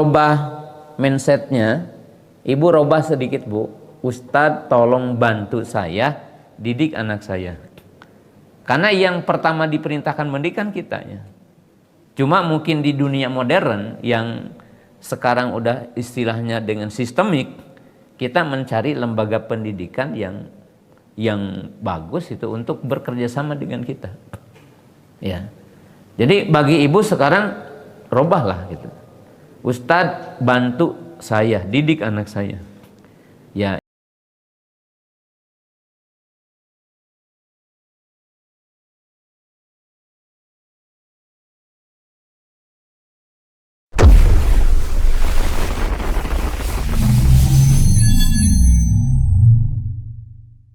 Robah mindsetnya, ibu robah sedikit bu. Ustadz tolong bantu saya didik anak saya. Karena yang pertama diperintahkan mendidik kan kitanya. Cuma mungkin di dunia modern yang sekarang udah istilahnya dengan sistemik, kita mencari lembaga pendidikan yang bagus itu untuk bekerja sama dengan kita. Ya. Jadi bagi ibu sekarang robahlah gitu. Ustadz bantu saya didik anak saya. Ya.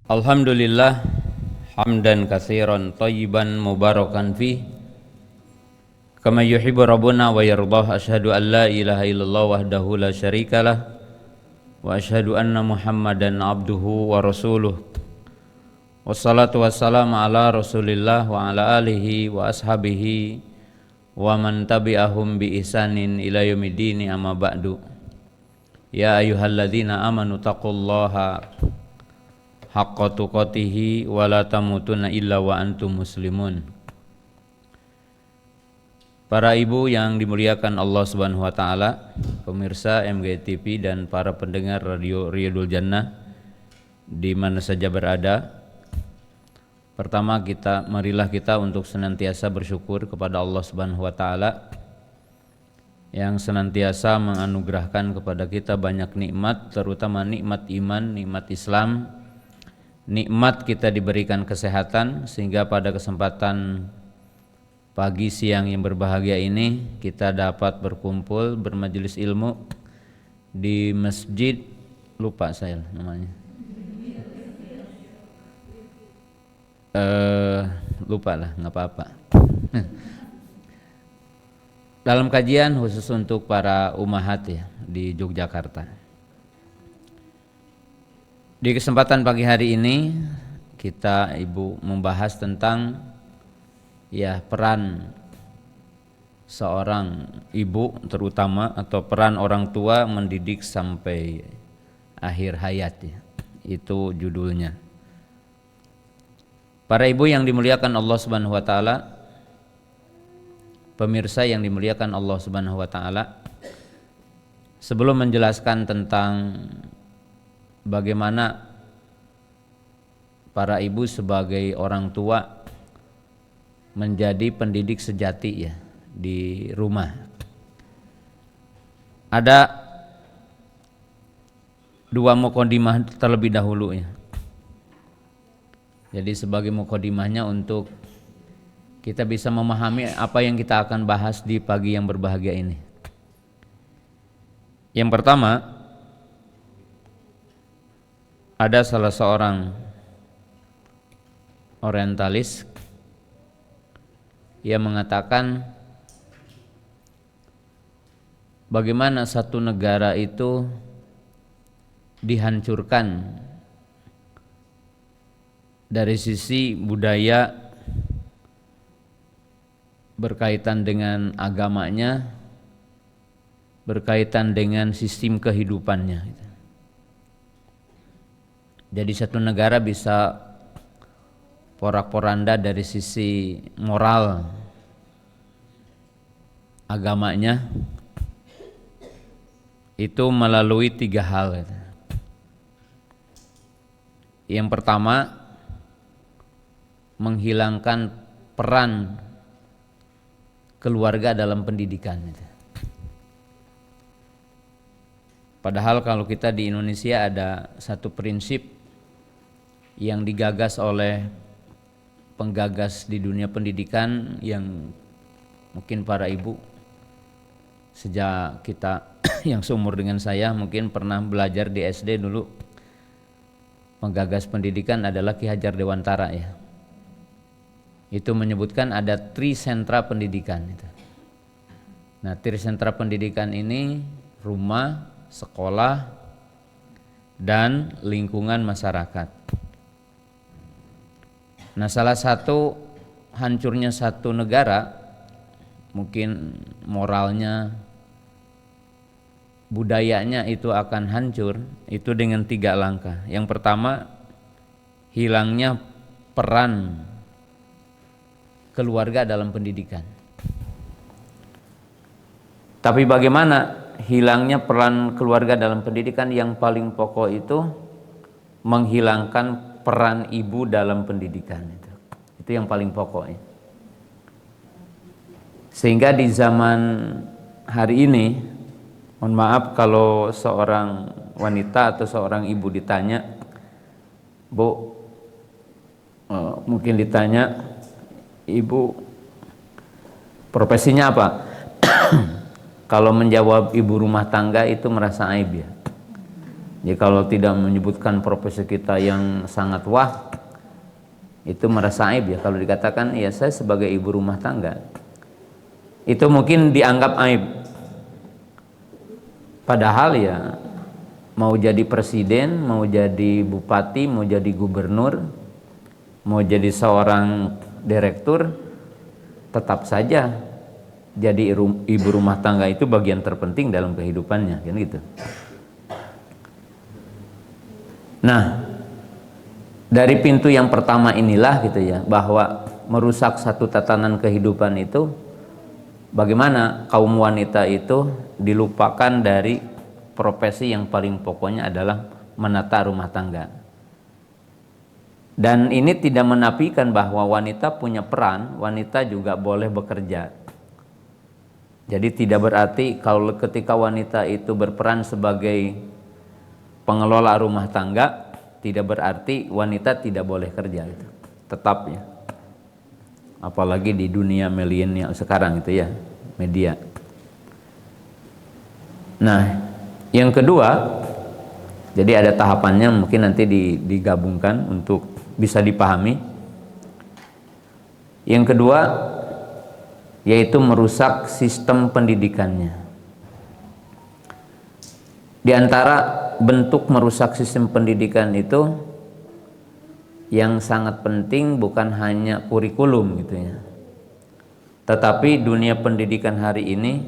Alhamdulillah hamdan katsiran thayyiban mubarakan fi kama yuhibbu rabbuna wa yardah. Asyhadu an la ilaha illallah wahdahu la syarikalah wa asyhadu anna Muhammadan abduhu wa rasuluh. Wassalatu wassalamu ala Rasulillah wa ala alihi wa ashabihi wa man tabi'ahum bi ihsanin ila yaumiddin, amma ba'du. Ya ayyuhalladzina amanu taqullaha haqqa tuqatihi wa la tamutunna illa wa antum muslimun. Para ibu yang dimuliakan Allah Subhanahu wa taala, pemirsa MGTV dan para pendengar Radio Riyadul Jannah di mana saja berada. Pertama marilah kita untuk senantiasa bersyukur kepada Allah Subhanahu wa taala yang senantiasa menganugerahkan kepada kita banyak nikmat, terutama nikmat iman, nikmat Islam. Nikmat kita diberikan kesehatan sehingga pada kesempatan pagi siang yang berbahagia ini kita dapat berkumpul bermajelis ilmu di masjid, lupa saya namanya, lupa lah, nggak apa-apa. Dalam kajian khusus untuk para ummahat ya di Yogyakarta. Di kesempatan pagi hari ini kita ibu membahas tentang peran seorang ibu terutama atau peran orang tua mendidik sampai akhir hayat ya. Itu judulnya. Para ibu yang dimuliakan Allah Subhanahu wa taala, pemirsa yang dimuliakan Allah Subhanahu wa taala, sebelum menjelaskan tentang bagaimana para ibu sebagai orang tua menjadi pendidik sejati ya di rumah, ada dua mukadimah terlebih dahulu ya. Jadi sebagai mukadimahnya untuk kita bisa memahami apa yang kita akan bahas di pagi yang berbahagia ini. Yang pertama, ada salah seorang orientalis yang mengatakan bagaimana satu negara itu dihancurkan dari sisi budaya berkaitan dengan agamanya, berkaitan dengan sistem kehidupannya. Jadi satu negara bisa porak-poranda dari sisi moral agamanya itu melalui tiga hal. Yang pertama, menghilangkan peran keluarga dalam pendidikan. Padahal kalau kita di Indonesia ada satu prinsip yang digagas oleh penggagas di dunia pendidikan yang mungkin para ibu sejak kita yang seumur dengan saya mungkin pernah belajar di SD dulu. Penggagas pendidikan adalah Ki Hajar Dewantara ya. Itu menyebutkan ada trisentra pendidikan itu. Nah, trisentra pendidikan ini rumah, sekolah, dan lingkungan masyarakat. Nah, salah satu hancurnya satu negara, mungkin moralnya, budayanya itu akan hancur itu dengan 3 langkah. Yang pertama, hilangnya peran keluarga dalam pendidikan. Tapi bagaimana hilangnya peran keluarga dalam pendidikan? Yang paling pokok itu menghilangkan peran ibu dalam pendidikan. Itu yang paling pokoknya. Sehingga di zaman hari ini, mohon maaf kalau seorang wanita atau seorang ibu ditanya, Bu, mungkin ditanya, Ibu profesinya apa? Kalau menjawab ibu rumah tangga itu merasa aib ya. Jadi kalau tidak menyebutkan profesi kita yang sangat wah, itu merasa aib ya. Kalau dikatakan ya saya sebagai ibu rumah tangga, itu mungkin dianggap aib. Padahal ya mau jadi presiden, mau jadi bupati, mau jadi gubernur, mau jadi seorang direktur, tetap saja jadi ibu rumah tangga itu bagian terpenting dalam kehidupannya, kan gitu. Nah, dari pintu yang pertama inilah gitu ya, bahwa merusak satu tatanan kehidupan itu, bagaimana kaum wanita itu dilupakan dari profesi yang paling pokoknya adalah menata rumah tangga. Dan ini tidak menafikan bahwa wanita punya peran, wanita juga boleh bekerja. Jadi tidak berarti kalau ketika wanita itu berperan sebagai pengelola rumah tangga, tidak berarti wanita tidak boleh kerja itu. Tetap ya. Apalagi di dunia milenial sekarang itu ya, media. Nah, yang kedua, jadi ada tahapannya, mungkin nanti digabungkan untuk bisa dipahami. Yang kedua, yaitu merusak sistem pendidikannya. Di antara bentuk merusak sistem pendidikan itu yang sangat penting bukan hanya kurikulum gitu ya. Tetapi dunia pendidikan hari ini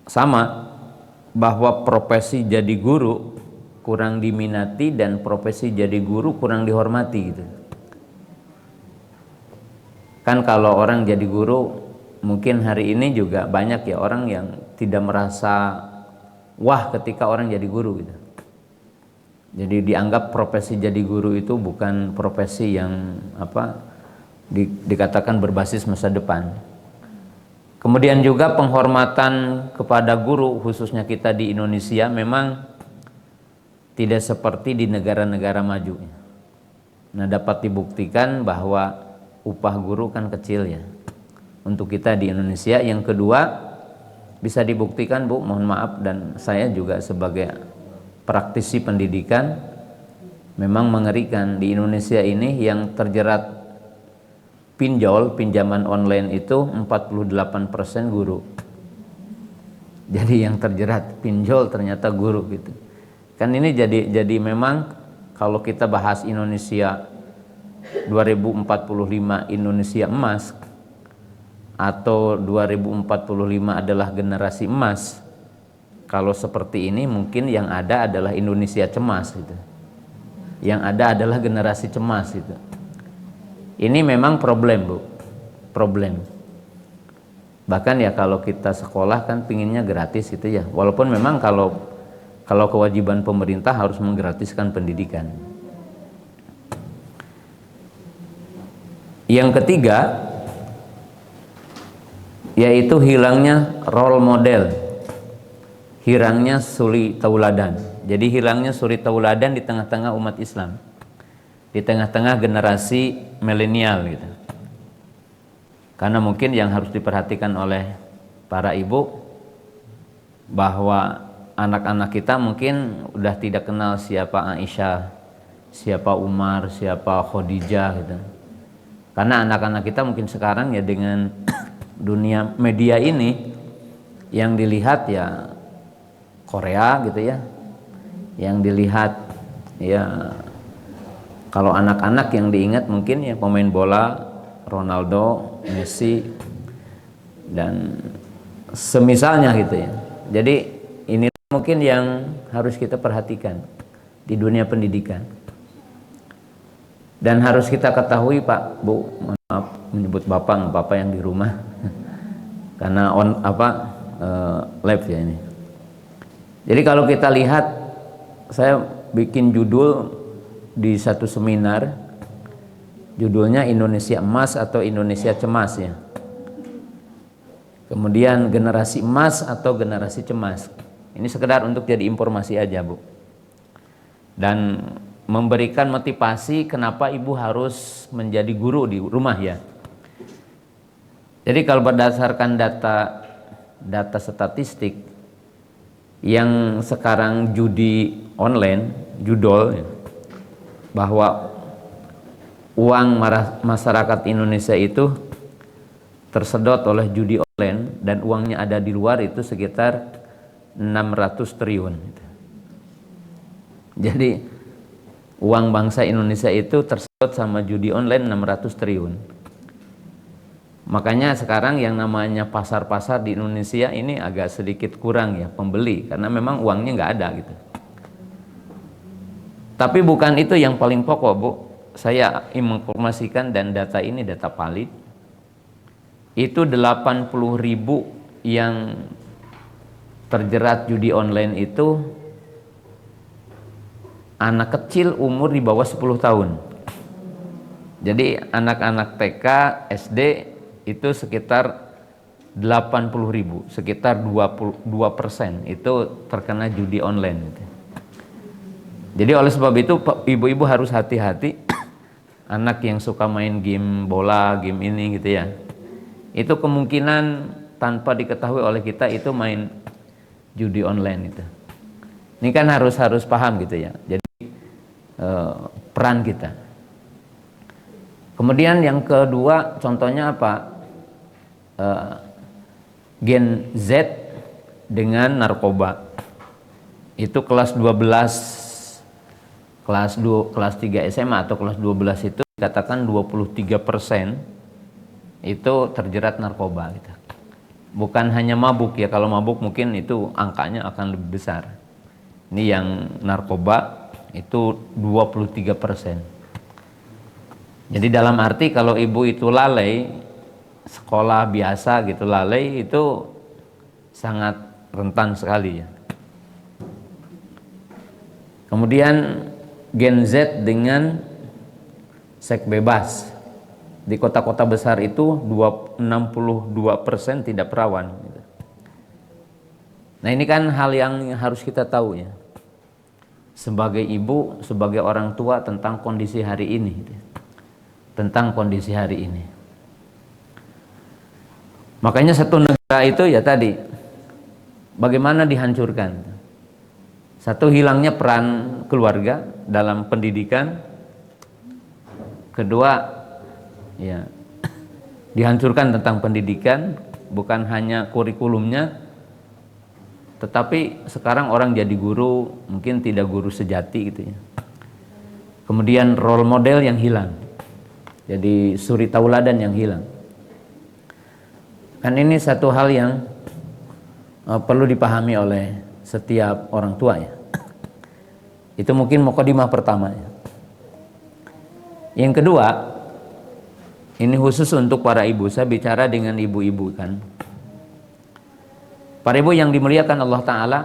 sama, bahwa profesi jadi guru kurang diminati dan profesi jadi guru kurang dihormati gitu. Kan kalau orang jadi guru, mungkin hari ini juga banyak ya orang yang tidak merasa wah ketika orang jadi guru gitu. Jadi dianggap profesi jadi guru itu bukan profesi yang dikatakan berbasis masa depan. Kemudian juga penghormatan kepada guru, khususnya kita di Indonesia, memang tidak seperti di negara-negara maju. Nah, dapat dibuktikan bahwa upah guru kan kecil ya untuk kita di Indonesia. Yang kedua, bisa dibuktikan Bu, mohon maaf, dan saya juga sebagai praktisi pendidikan memang mengerikan. Di Indonesia ini yang terjerat pinjol, pinjaman online itu 48% guru. Jadi yang terjerat pinjol ternyata guru gitu. Kan ini jadi memang kalau kita bahas Indonesia 2045 Indonesia emas atau 2045 adalah generasi emas, kalau seperti ini mungkin yang ada adalah Indonesia cemas gitu. Yang ada adalah generasi cemas gitu. Ini memang problem Bu, problem. Bahkan ya kalau kita sekolah kan pinginnya gratis itu ya, walaupun memang kalau kewajiban pemerintah harus menggratiskan pendidikan. Yang ketiga, yaitu hilangnya role model, hilangnya suri tauladan. Jadi hilangnya suri tauladan di tengah-tengah umat Islam, di tengah-tengah generasi milenial gitu. Karena mungkin yang harus diperhatikan oleh para ibu, bahwa anak-anak kita mungkin udah tidak kenal siapa Aisyah, siapa Umar, siapa Khadijah gitu. Karena anak-anak kita mungkin sekarang ya dengan dunia media ini yang dilihat ya Korea gitu ya, yang dilihat ya, kalau anak-anak yang diingat mungkin ya pemain bola Ronaldo, Messi, dan semisalnya gitu ya. Jadi ini mungkin yang harus kita perhatikan di dunia pendidikan. Dan harus kita ketahui Pak, Bu, maaf menyebut Bapak, nggak apa-apa yang di rumah. Karena live ya ini. Jadi kalau kita lihat, saya bikin judul di satu seminar, judulnya Indonesia Emas atau Indonesia Cemas ya. Kemudian generasi emas atau generasi cemas. Ini sekedar untuk jadi informasi aja, Bu. Dan memberikan motivasi kenapa ibu harus menjadi guru di rumah ya. Jadi kalau berdasarkan data statistik yang sekarang judi online, judol ya, bahwa uang masyarakat Indonesia itu tersedot oleh judi online dan uangnya ada di luar itu sekitar 600 triliun. Jadi uang bangsa Indonesia itu tersedot sama judi online 600 triliun. Makanya sekarang yang namanya pasar-pasar di Indonesia ini agak sedikit kurang ya pembeli, karena memang uangnya nggak ada gitu. Tapi bukan itu yang paling pokok, Bu. Saya menginformasikan dan data ini data valid. Itu 80.000 yang terjerat judi online itu anak kecil umur di bawah 10 tahun. Jadi anak-anak TK, SD itu sekitar 80.000, sekitar 22% itu terkena judi online. Jadi oleh sebab itu ibu-ibu harus hati-hati. Anak yang suka main game bola, game ini gitu ya, itu kemungkinan tanpa diketahui oleh kita itu main judi online itu. Ini kan harus paham gitu ya. Jadi peran kita. Kemudian yang kedua contohnya apa? Gen Z dengan narkoba. Itu kelas 12, kelas 3 SMA atau kelas 12 itu dikatakan 23% itu terjerat narkoba gitu. Bukan hanya mabuk ya, kalau mabuk mungkin itu angkanya akan lebih besar. Ini yang narkoba itu 23%. Jadi dalam arti kalau ibu itu lalai, sekolah biasa gitu lalai, itu sangat rentan sekali ya. Kemudian Gen Z dengan seks bebas. Di kota-kota besar itu 62% tidak perawan. Nah ini kan hal yang harus kita tahu ya. Sebagai ibu, sebagai orang tua tentang kondisi hari ini. Tentang kondisi hari ini. Makanya satu negara itu ya tadi, bagaimana dihancurkan. Satu, hilangnya peran keluarga dalam pendidikan. Kedua, ya, dihancurkan tentang pendidikan, bukan hanya kurikulumnya, tetapi sekarang orang jadi guru mungkin tidak guru sejati gitu ya. Kemudian role model yang hilang, jadi suri tauladan yang hilang. Kan ini satu hal yang perlu dipahami oleh setiap orang tua ya. Itu mungkin mukadimah pertama ya. Yang kedua, ini khusus untuk para ibu. Saya bicara dengan ibu-ibu kan. Para ibu yang dimuliakan Allah Ta'ala,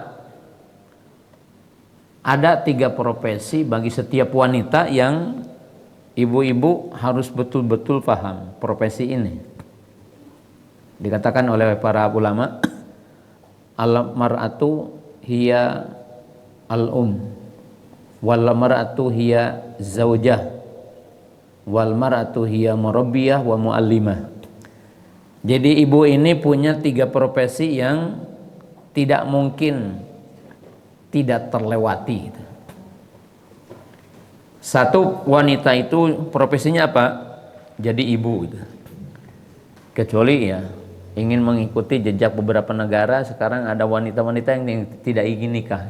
ada 3 profesi bagi setiap wanita yang ibu-ibu harus betul-betul paham profesi ini. Dikatakan oleh para ulama, al-mar'atu hiya al-um, wal mar'atu hiya zaujah, wal mar'atu hiya murabbiyah wa muallimah. Jadi ibu ini punya 3 profesi yang tidak mungkin tidak terlewati. Satu, wanita itu profesinya apa? Jadi ibu gitu. Kecuali ya ingin mengikuti jejak beberapa negara, sekarang ada wanita-wanita yang tidak ingin nikah.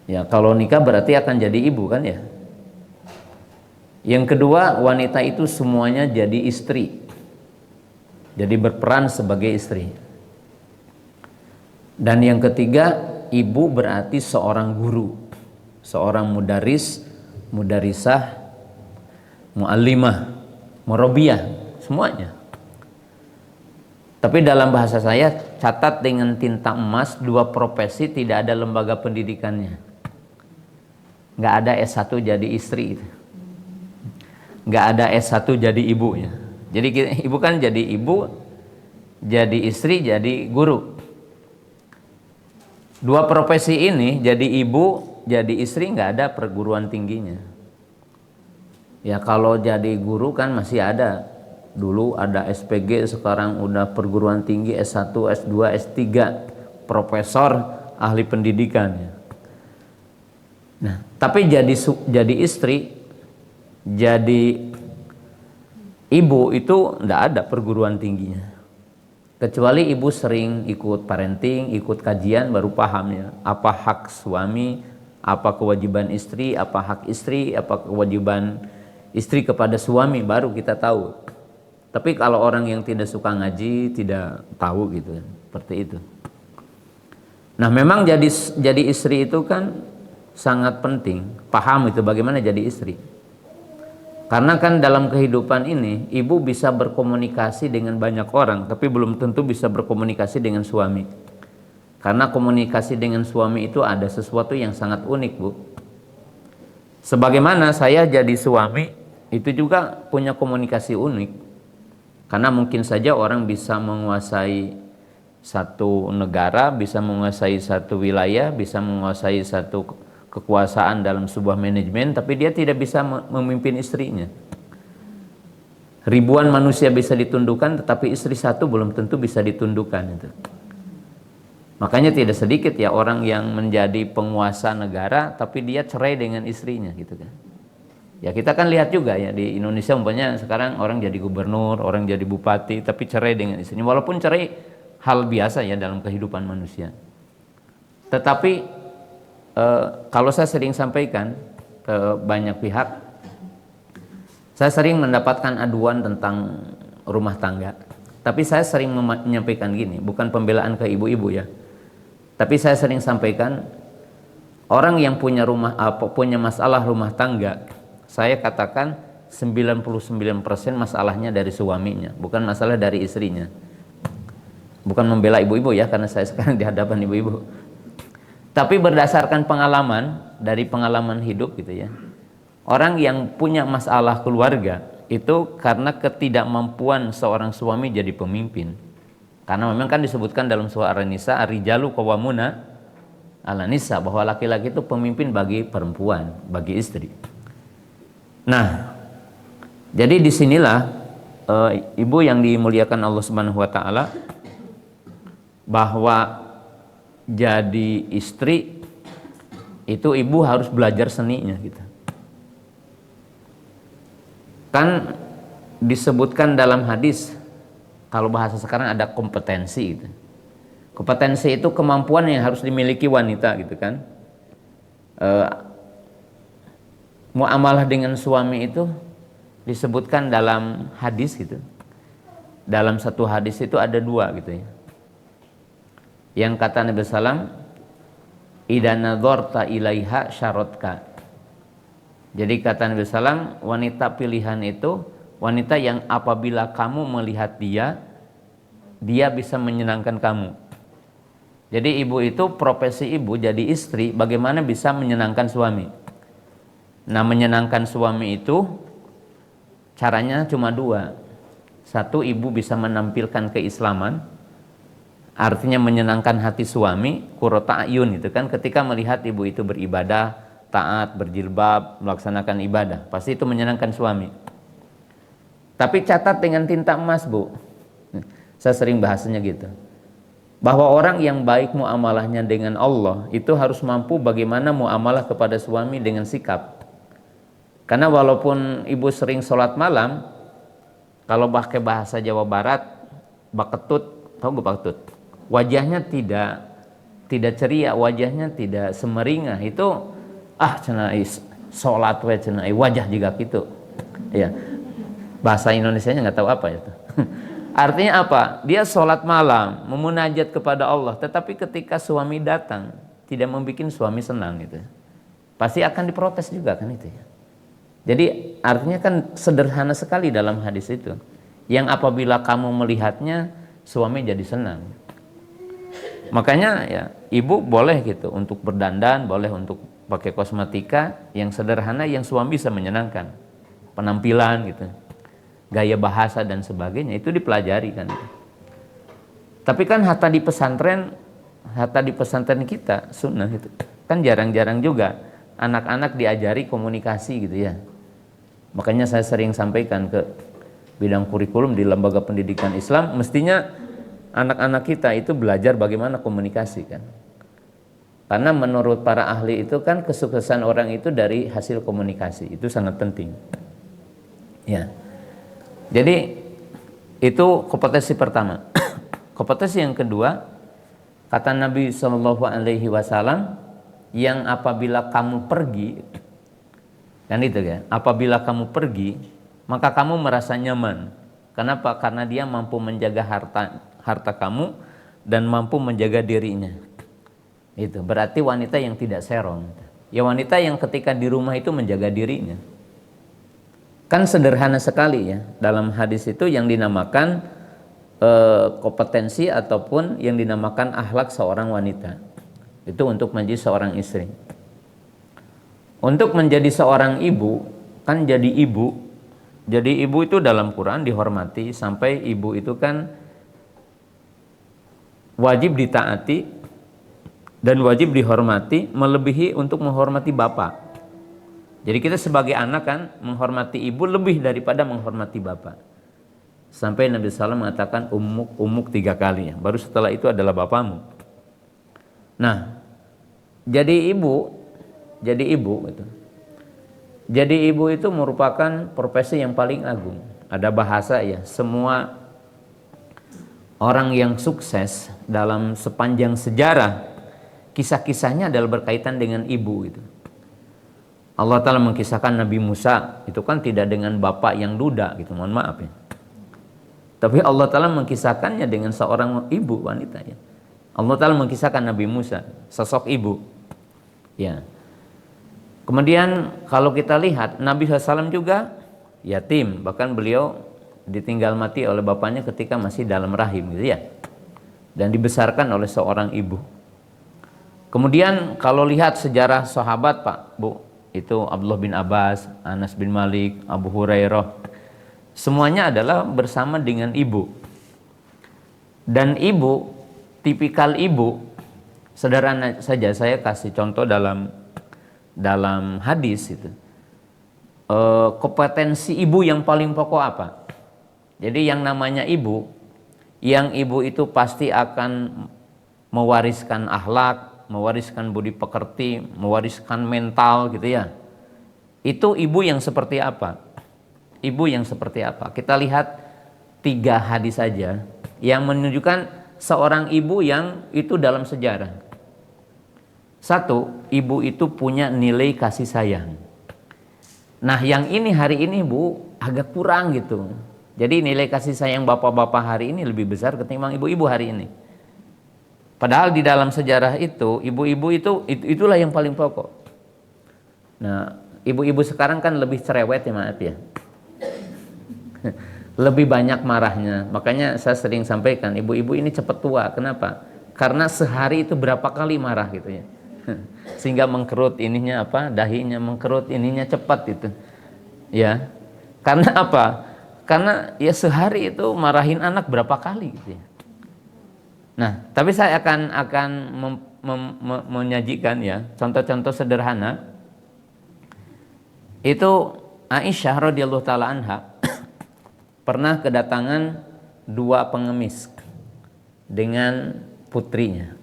Ya kalau nikah berarti akan jadi ibu kan ya. Yang kedua, wanita itu semuanya jadi istri. Jadi berperan sebagai istri. Dan yang ketiga, ibu berarti seorang guru, seorang mudaris, mudarisah, muallimah, murabiyah, semuanya. Tapi dalam bahasa saya, catat dengan tinta emas, dua profesi tidak ada lembaga pendidikannya. Nggak ada S1 jadi istri, nggak ada S1 jadi ibu ya. Jadi ibu kan jadi ibu, jadi istri, jadi guru. Dua profesi ini, jadi ibu, jadi istri, nggak ada perguruan tingginya. Ya kalau jadi guru kan masih ada. Dulu ada SPG, sekarang udah perguruan tinggi S1, S2, S3, profesor, ahli pendidikan ya. Nah, tapi jadi istri, jadi ibu itu enggak ada perguruan tingginya. Kecuali ibu sering ikut parenting, ikut kajian baru paham ya, apa hak suami, apa kewajiban istri, apa hak istri, apa kewajiban istri kepada suami, baru kita tahu. Tapi kalau orang yang tidak suka ngaji tidak tahu gitu, seperti itu. Nah, memang jadi istri itu kan sangat penting, paham itu bagaimana jadi istri. Karena kan dalam kehidupan ini ibu bisa berkomunikasi dengan banyak orang, tapi belum tentu bisa berkomunikasi dengan suami. Karena komunikasi dengan suami itu ada sesuatu yang sangat unik, Bu. Sebagaimana saya jadi suami itu juga punya komunikasi unik. Karena mungkin saja orang bisa menguasai satu negara, bisa menguasai satu wilayah, bisa menguasai satu kekuasaan dalam sebuah manajemen, tapi dia tidak bisa memimpin istrinya. Ribuan manusia bisa ditundukkan, tetapi istri satu belum tentu bisa ditundukkan itu. Makanya tidak sedikit ya orang yang menjadi penguasa negara, tapi dia cerai dengan istrinya gitu kan. Ya kita kan lihat juga ya di Indonesia umpamanya sekarang orang jadi gubernur, orang jadi bupati, tapi cerai dengan istrinya. Walaupun cerai hal biasa ya dalam kehidupan manusia. Tetapi kalau saya sering sampaikan ke banyak pihak, saya sering mendapatkan aduan tentang rumah tangga. Tapi saya sering menyampaikan gini, bukan pembelaan ke ibu-ibu ya. Tapi saya sering sampaikan orang yang punya masalah rumah tangga, saya katakan 99% masalahnya dari suaminya, bukan masalah dari istrinya. Bukan membela ibu-ibu ya, karena saya sekarang di hadapan ibu-ibu. Tapi berdasarkan pengalaman, dari pengalaman hidup gitu ya. Orang yang punya masalah keluarga itu karena ketidakmampuan seorang suami jadi pemimpin. Karena memang kan disebutkan dalam surah An-Nisa, ar-rijalu qawwamuna 'alan nisa, bahwa laki-laki itu pemimpin bagi perempuan, bagi istri. Nah, jadi disinilah ibu yang dimuliakan Allah Subhanahu Wa Taala, bahwa jadi istri itu ibu harus belajar seninya gitu. Kan disebutkan dalam hadis, kalau bahasa sekarang ada kompetensi gitu. Kompetensi itu kemampuan yang harus dimiliki wanita gitu kan. Muamalah dengan suami itu disebutkan dalam hadis gitu. Dalam satu hadis itu ada dua gitu ya. Yang kata Nabi sallam, idza nadharta ilaiha syaratka. Jadi kata Nabi sallam, wanita pilihan itu wanita yang apabila kamu melihat dia bisa menyenangkan kamu. Jadi ibu itu, profesi ibu jadi istri bagaimana bisa menyenangkan suami. Nah, menyenangkan suami itu caranya cuma dua. Satu, ibu bisa menampilkan keislaman, artinya menyenangkan hati suami, qurrata ayun itu kan, ketika melihat ibu itu beribadah, taat, berjilbab, melaksanakan ibadah, pasti itu menyenangkan suami. Tapi catat dengan tinta emas, Bu. Saya sering bahasanya gitu. Bahwa orang yang baik muamalahnya dengan Allah itu harus mampu bagaimana muamalah kepada suami dengan sikap. Karena walaupun ibu sering sholat malam, kalau pakai bahasa Jawa Barat, baketut, tahu gak baketut? Wajahnya tidak ceria, wajahnya tidak semeringah. Itu cenai sholat cenai wajah juga gitu. Ya, bahasa Indonesianya nggak tahu apa itu. Artinya apa? Dia sholat malam, memunajat kepada Allah, tetapi ketika suami datang, tidak membuat suami senang gitu. Pasti akan diprotes juga kan itu ya. Jadi artinya kan sederhana sekali dalam hadis itu. Yang apabila kamu melihatnya, suami jadi senang. Makanya ya, ibu boleh gitu untuk berdandan, boleh untuk pakai kosmetika yang sederhana yang suami bisa menyenangkan. Penampilan gitu. Gaya bahasa dan sebagainya itu dipelajari kan. Tapi kan hatta di pesantren kita sunnah itu kan jarang-jarang juga anak-anak diajari komunikasi gitu ya. Makanya saya sering sampaikan ke bidang kurikulum di lembaga pendidikan Islam, mestinya anak-anak kita itu belajar bagaimana komunikasi kan. Karena menurut para ahli itu kan kesuksesan orang itu dari hasil komunikasi, itu sangat penting. Ya. Jadi itu kompetensi pertama. Kompetensi yang kedua, kata Nabi SAW, yang apabila kamu pergi, kan itu ya, apabila kamu pergi, maka kamu merasa nyaman. Kenapa? Karena dia mampu menjaga harta kamu dan mampu menjaga dirinya. Itu berarti wanita yang tidak serong. Ya wanita yang ketika di rumah itu menjaga dirinya. Kan sederhana sekali ya, dalam hadis itu yang dinamakan kompetensi ataupun yang dinamakan akhlak seorang wanita. Itu untuk menjadi seorang istri. Untuk menjadi seorang ibu, kan jadi ibu. Jadi ibu itu dalam Quran dihormati sampai ibu itu kan wajib ditaati dan wajib dihormati melebihi untuk menghormati bapak. Jadi kita sebagai anak kan menghormati ibu lebih daripada menghormati bapak. Sampai Nabi SAW mengatakan umuk 3 kali ya. Baru setelah itu adalah bapamu. Nah, jadi ibu gitu. Jadi ibu itu merupakan profesi yang paling agung. Ada bahasa ya, semua orang yang sukses dalam sepanjang sejarah, kisah-kisahnya adalah berkaitan dengan ibu gitu. Allah Ta'ala mengkisahkan Nabi Musa, itu kan tidak dengan bapak yang duda gitu, mohon maaf ya. Tapi Allah Ta'ala mengkisahkannya dengan seorang ibu wanita ya. Allah Ta'ala mengkisahkan Nabi Musa, sosok ibu. Ya. Kemudian kalau kita lihat Nabi SAW juga yatim, bahkan beliau ditinggal mati oleh bapaknya ketika masih dalam rahim gitu ya. Dan dibesarkan oleh seorang ibu. Kemudian kalau lihat sejarah sahabat Pak, Bu, itu Abdullah bin Abbas, Anas bin Malik, Abu Hurairah, semuanya adalah bersama dengan ibu. Dan ibu, tipikal ibu, sederhana saja saya kasih contoh dalam hadis itu. Kompetensi ibu yang paling pokok apa? Jadi yang namanya ibu, yang ibu itu pasti akan mewariskan akhlak, mewariskan budi pekerti, mewariskan mental gitu ya. Itu ibu yang seperti apa? Ibu yang seperti apa? Kita lihat 3 hadis saja yang menunjukkan seorang ibu yang itu dalam sejarah. 1, ibu itu punya nilai kasih sayang. Nah, yang ini hari ini Bu agak kurang gitu. Jadi nilai kasih sayang bapak-bapak hari ini lebih besar ketimbang ibu-ibu hari ini. Padahal di dalam sejarah itu, ibu-ibu itulah yang paling pokok. Nah, ibu-ibu sekarang kan lebih cerewet ya, maaf ya. Lebih banyak marahnya. Makanya saya sering sampaikan, ibu-ibu ini cepat tua. Kenapa? Karena sehari itu berapa kali marah gitu ya. Sehingga mengkerut ininya apa? Dahinya mengkerut, ininya cepat itu. Ya. Karena apa? Karena ya sehari itu marahin anak berapa kali gitu ya. Nah, tapi saya akan menyajikan ya contoh-contoh sederhana. Itu Aisyah radhiyallahu taala anha pernah kedatangan 2 pengemis dengan putrinya.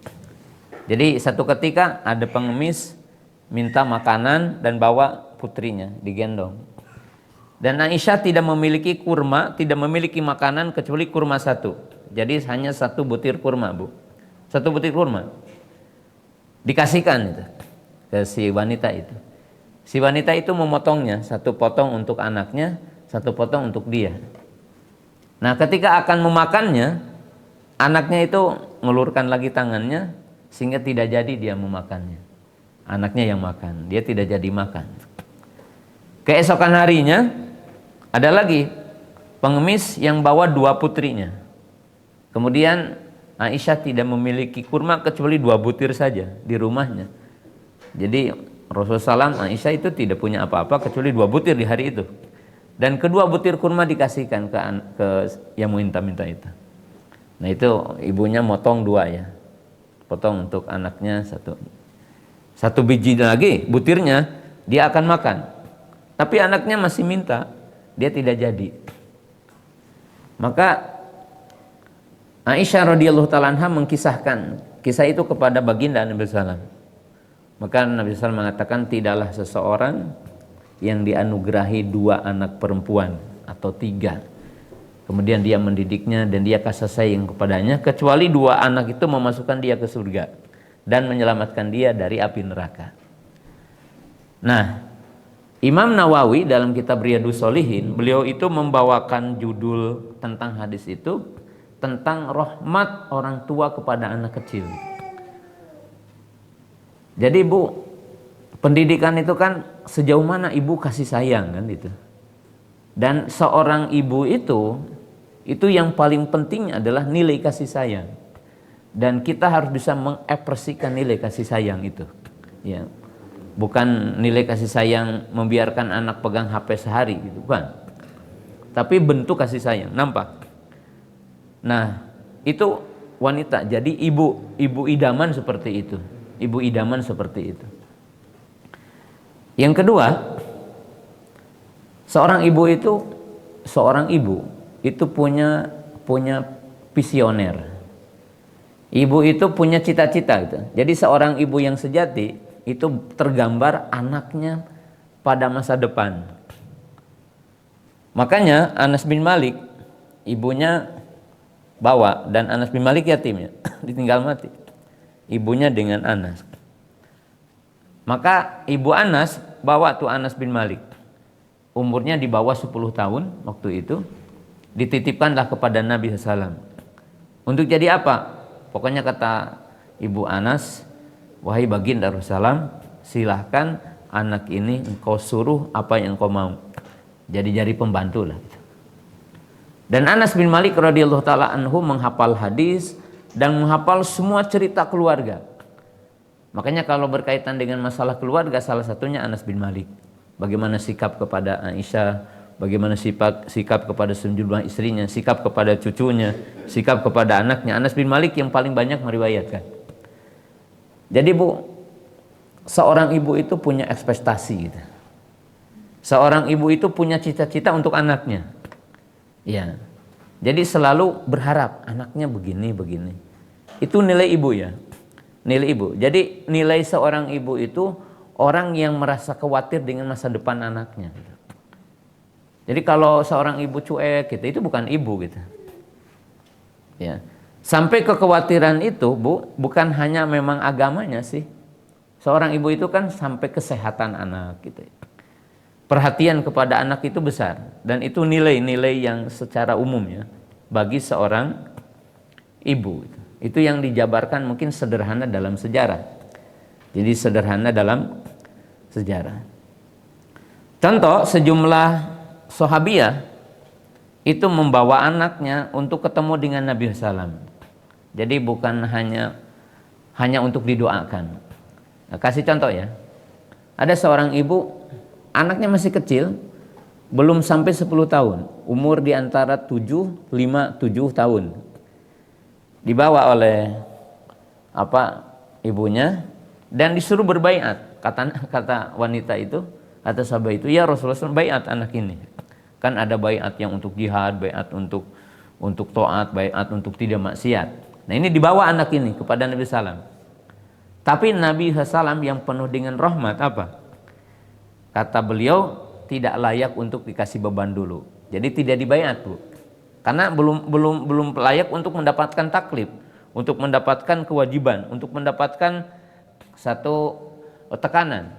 Jadi satu ketika ada pengemis minta makanan dan bawa putrinya digendong. Dan Aisyah tidak memiliki kurma, tidak memiliki makanan kecuali kurma 1. Jadi hanya 1 butir kurma, Bu. 1 butir kurma. Dikasihkan itu ke si wanita itu. Si wanita itu memotongnya, 1 potong untuk anaknya, 1 potong untuk dia. Nah, ketika akan memakannya, anaknya itu ngelurkan lagi tangannya sehingga tidak jadi dia memakannya. Anaknya yang makan, dia tidak jadi makan. Keesokan harinya ada lagi pengemis yang bawa 2 putrinya. Kemudian Aisyah tidak memiliki kurma kecuali 2 butir saja di rumahnya. Jadi Rasulullah SAW, Aisyah itu tidak punya apa-apa kecuali 2 butir di hari itu. Dan kedua butir kurma dikasihkan ke yang minta-minta itu. Nah itu ibunya motong 2 ya. Potong untuk anaknya 1 biji lagi butirnya dia akan makan. Tapi anaknya masih minta, dia tidak jadi. Maka Aisyah radhiyallahu ta'ala anha mengkisahkan kisah itu kepada baginda Nabi SAW. Maka Nabi SAW mengatakan tidaklah seseorang yang dianugerahi 2 anak perempuan atau 3, kemudian dia mendidiknya dan dia kasih sayang kepadanya, kecuali 2 anak itu memasukkan dia ke surga dan menyelamatkan dia dari api neraka. Nah, Imam Nawawi dalam kitab Riyadhus Shalihin, beliau itu membawakan judul tentang hadis itu tentang rahmat orang tua kepada anak kecil. Jadi Bu, pendidikan itu kan sejauh mana ibu kasih sayang kan itu. Dan seorang ibu itu yang paling penting adalah nilai kasih sayang. Dan kita harus bisa mengekspresikan nilai kasih sayang itu. Ya. Bukan nilai kasih sayang membiarkan anak pegang HP sehari gitu, bukan. Tapi bentuk kasih sayang, nampak. Nah, itu wanita. Jadi ibu idaman seperti itu. Ibu idaman seperti itu. Yang kedua, seorang ibu itu punya visioner. Ibu itu punya cita-cita gitu. Jadi seorang ibu yang sejati itu tergambar anaknya pada masa depan. Makanya Anas bin Malik ibunya bawa, dan Anas bin Malik yatim ya, ditinggal mati. Ibunya dengan Anas. Maka ibu Anas bawa tuh Anas bin Malik. Umurnya di bawah 10 tahun waktu itu. Dititipkanlah kepada Nabi SAW. Untuk jadi apa? Pokoknya kata ibu Anas, wahai baginda Rasulullah, silahkan anak ini engkau suruh apa yang engkau mau. Jadi pembantu lah. Dan Anas bin Malik radhiyallahu taala anhu menghafal hadis dan menghafal semua cerita keluarga. Makanya kalau berkaitan dengan masalah keluarga, salah satunya Anas bin Malik. Bagaimana sikap kepada Aisyah, bagaimana sikap kepada sejumlah istrinya, sikap kepada cucunya, sikap kepada anaknya. Anas bin Malik yang paling banyak meriwayatkan. Jadi Bu, seorang ibu itu punya ekspektasi gitu. Seorang ibu itu punya cita-cita untuk anaknya. Ya. Jadi selalu berharap anaknya begini. Itu nilai ibu ya. Nilai ibu. Jadi nilai seorang ibu itu orang yang merasa khawatir dengan masa depan anaknya. Jadi kalau seorang ibu cuek gitu, itu bukan ibu gitu. Ya. Sampai kekhawatiran itu Bu, bukan hanya memang agamanya sih. Seorang ibu itu kan sampai kesehatan anak gitu. Perhatian kepada anak itu besar, dan itu nilai-nilai yang secara umum ya bagi seorang ibu. Itu yang dijabarkan mungkin sederhana dalam sejarah. Jadi sederhana dalam sejarah. Contoh, sejumlah sahabiah itu membawa anaknya untuk ketemu dengan Nabi SAW. Jadi bukan hanya untuk didoakan. Nah, kasih contoh ya. Ada seorang ibu, anaknya masih kecil, belum sampai 10 tahun, umur di antara 7 tahun. Dibawa oleh ibunya dan disuruh berbaiat. Kata wanita itu, kata sahabat itu, ya Rasulullah SAW, baiat anak ini. Kan ada baiat yang untuk jihad, baiat untuk taat, baiat untuk tidak maksiat. Nah ini dibawa anak ini kepada Nabi SAW. Tapi Nabi SAW yang penuh dengan rahmat apa? Kata beliau, tidak layak untuk dikasih beban dulu. Jadi tidak dibaiat Bu. Karena belum layak untuk mendapatkan taklif, untuk mendapatkan kewajiban, untuk mendapatkan satu tekanan.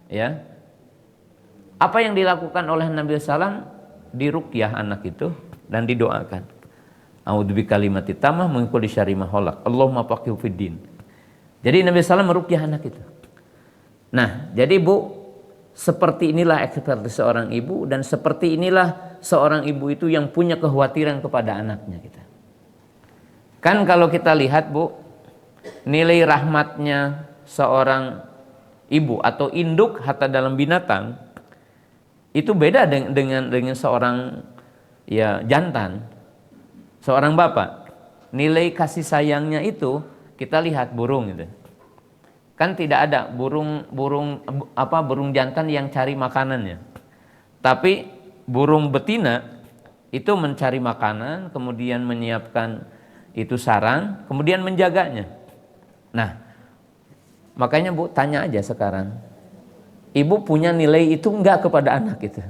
Ya. Apa yang dilakukan oleh Nabi SAW? Diruqyah anak itu dan didoakan. A'udzu bikalimati tammah min kulli syarri ma khalaq. Allahumma faqihhu fiddin. Jadi Nabi SAW meruqyah anak itu. Nah, jadi Bu, seperti inilah ekspertis seorang ibu, dan seperti inilah seorang ibu itu yang punya kekhawatiran kepada anaknya kita. Kan kalau kita lihat Bu, nilai rahmatnya seorang ibu atau induk hatta dalam binatang itu beda dengan seorang ya jantan, seorang bapak. Nilai kasih sayangnya itu kita lihat burung gitu. Kan tidak ada burung jantan yang cari makanannya. Tapi burung betina itu mencari makanan, kemudian menyiapkan itu sarang, kemudian menjaganya. Nah, makanya Bu tanya aja sekarang, ibu punya nilai itu enggak kepada anak itu?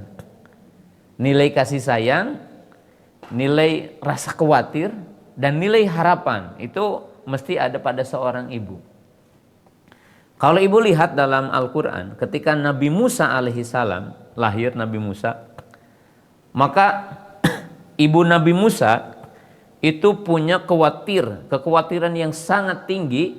Nilai kasih sayang, nilai rasa khawatir, dan nilai harapan itu mesti ada pada seorang ibu. Kalau ibu lihat dalam Al-Quran, ketika Nabi Musa alaihissalam lahir, Nabi Musa, maka ibu Nabi Musa itu punya kekhawatiran yang sangat tinggi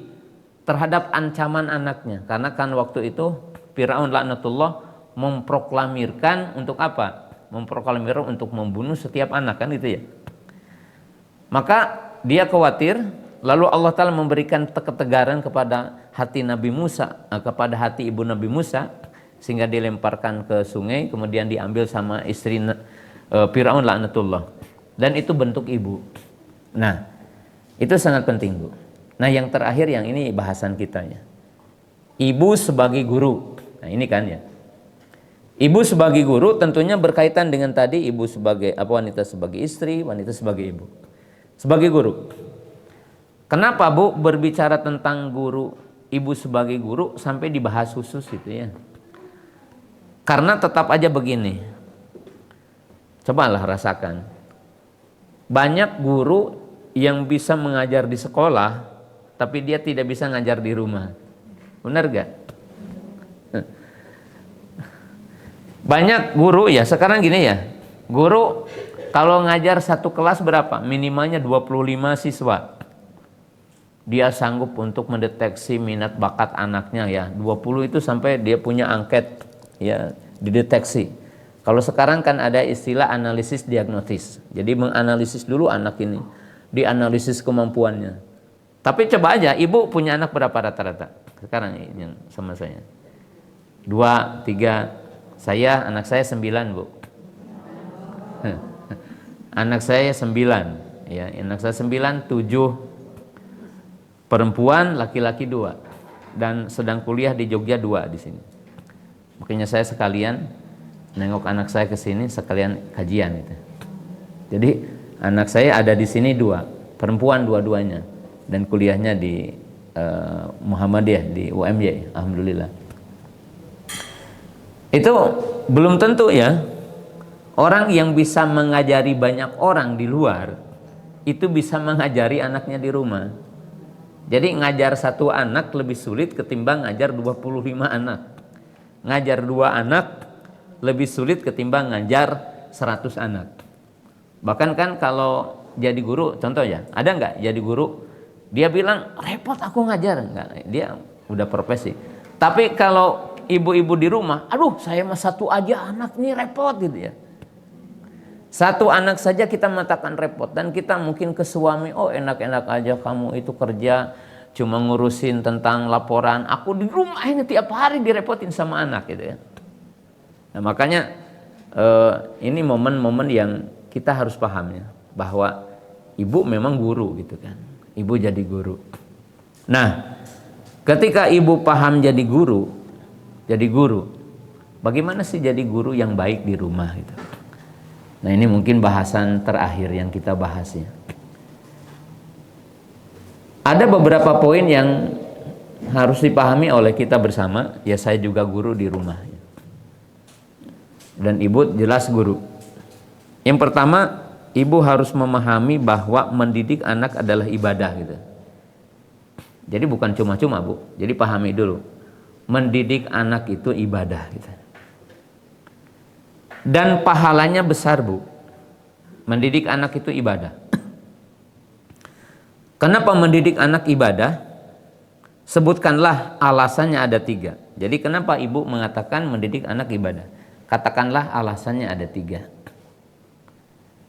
terhadap ancaman anaknya. Karena kan waktu itu Firaun laknatullah memproklamirkan untuk apa? Memproklamirkan untuk membunuh setiap anak, kan gitu ya. Maka dia khawatir, lalu Allah Ta'ala memberikan ketegaran kepada hati Nabi Musa, kepada hati ibu Nabi Musa, sehingga dilemparkan ke sungai, kemudian diambil sama istri Firaun laknatullah. Dan itu bentuk ibu. Nah, itu sangat penting Bu. Nah, yang terakhir yang ini bahasan kita ya. Ibu sebagai guru. Nah, ini kan ya. Ibu sebagai guru tentunya berkaitan dengan tadi ibu sebagai wanita sebagai istri, wanita sebagai ibu. Sebagai guru. Kenapa Bu berbicara tentang guru, ibu sebagai guru sampai dibahas khusus itu ya? Karena tetap aja begini. Cobalah rasakan. Banyak guru yang bisa mengajar di sekolah, tapi dia tidak bisa ngajar di rumah. Benar gak? Banyak guru ya, sekarang gini ya. Guru kalau ngajar satu kelas berapa? Minimalnya 25 siswa. Dia sanggup untuk mendeteksi minat bakat anaknya ya. 20 itu sampai dia punya angket ya, dideteksi. Kalau sekarang kan ada istilah analisis diagnosis. Jadi menganalisis dulu anak ini, dianalisis kemampuannya. Tapi coba aja, ibu punya anak berapa rata-rata? Sekarang yang sama saya. 2, 3, anak saya 9 Bu. Anak saya 9 ya, anak saya 9, 7 perempuan, laki-laki 2, dan sedang kuliah di Jogja 2 di sini. Makanya saya sekalian nengok anak saya ke sini, sekalian kajian gitu. Jadi anak saya ada di sini 2, perempuan dua-duanya, dan kuliahnya di Muhammadiyah di UMY, alhamdulillah. Itu belum tentu ya. Orang yang bisa mengajari banyak orang di luar itu bisa mengajari anaknya di rumah. Jadi ngajar satu anak lebih sulit ketimbang ngajar 25 anak. Ngajar 2 anak lebih sulit ketimbang ngajar 100 anak. Bahkan kan kalau jadi guru, contoh ya, ada nggak jadi guru dia bilang repot aku ngajar? Nggak, dia udah profesi. Tapi kalau ibu-ibu di rumah, aduh saya mah 1 aja anak nih repot gitu ya. 1 anak saja kita mengatakan repot, dan kita mungkin ke suami, oh enak-enak aja kamu itu kerja cuma ngurusin tentang laporan, aku di rumah ini tiap hari direpotin sama anak gitu ya. Nah makanya ini momen-momen yang kita harus paham ya, bahwa ibu memang guru gitu kan, ibu jadi guru. Nah ketika ibu paham jadi guru, bagaimana sih jadi guru yang baik di rumah gitu. Nah ini mungkin bahasan terakhir yang kita bahas ya. Ada beberapa poin yang harus dipahami oleh kita bersama. Ya saya juga guru di rumah ya. Dan ibu jelas guru. Yang pertama, ibu harus memahami bahwa mendidik anak adalah ibadah gitu. Jadi bukan cuma-cuma Bu. Jadi pahami dulu. Mendidik anak itu ibadah gitu. Dan pahalanya besar Bu. Mendidik anak itu ibadah. Kenapa mendidik anak ibadah? Sebutkanlah alasannya ada 3. Jadi kenapa ibu mengatakan mendidik anak ibadah? Katakanlah alasannya ada 3.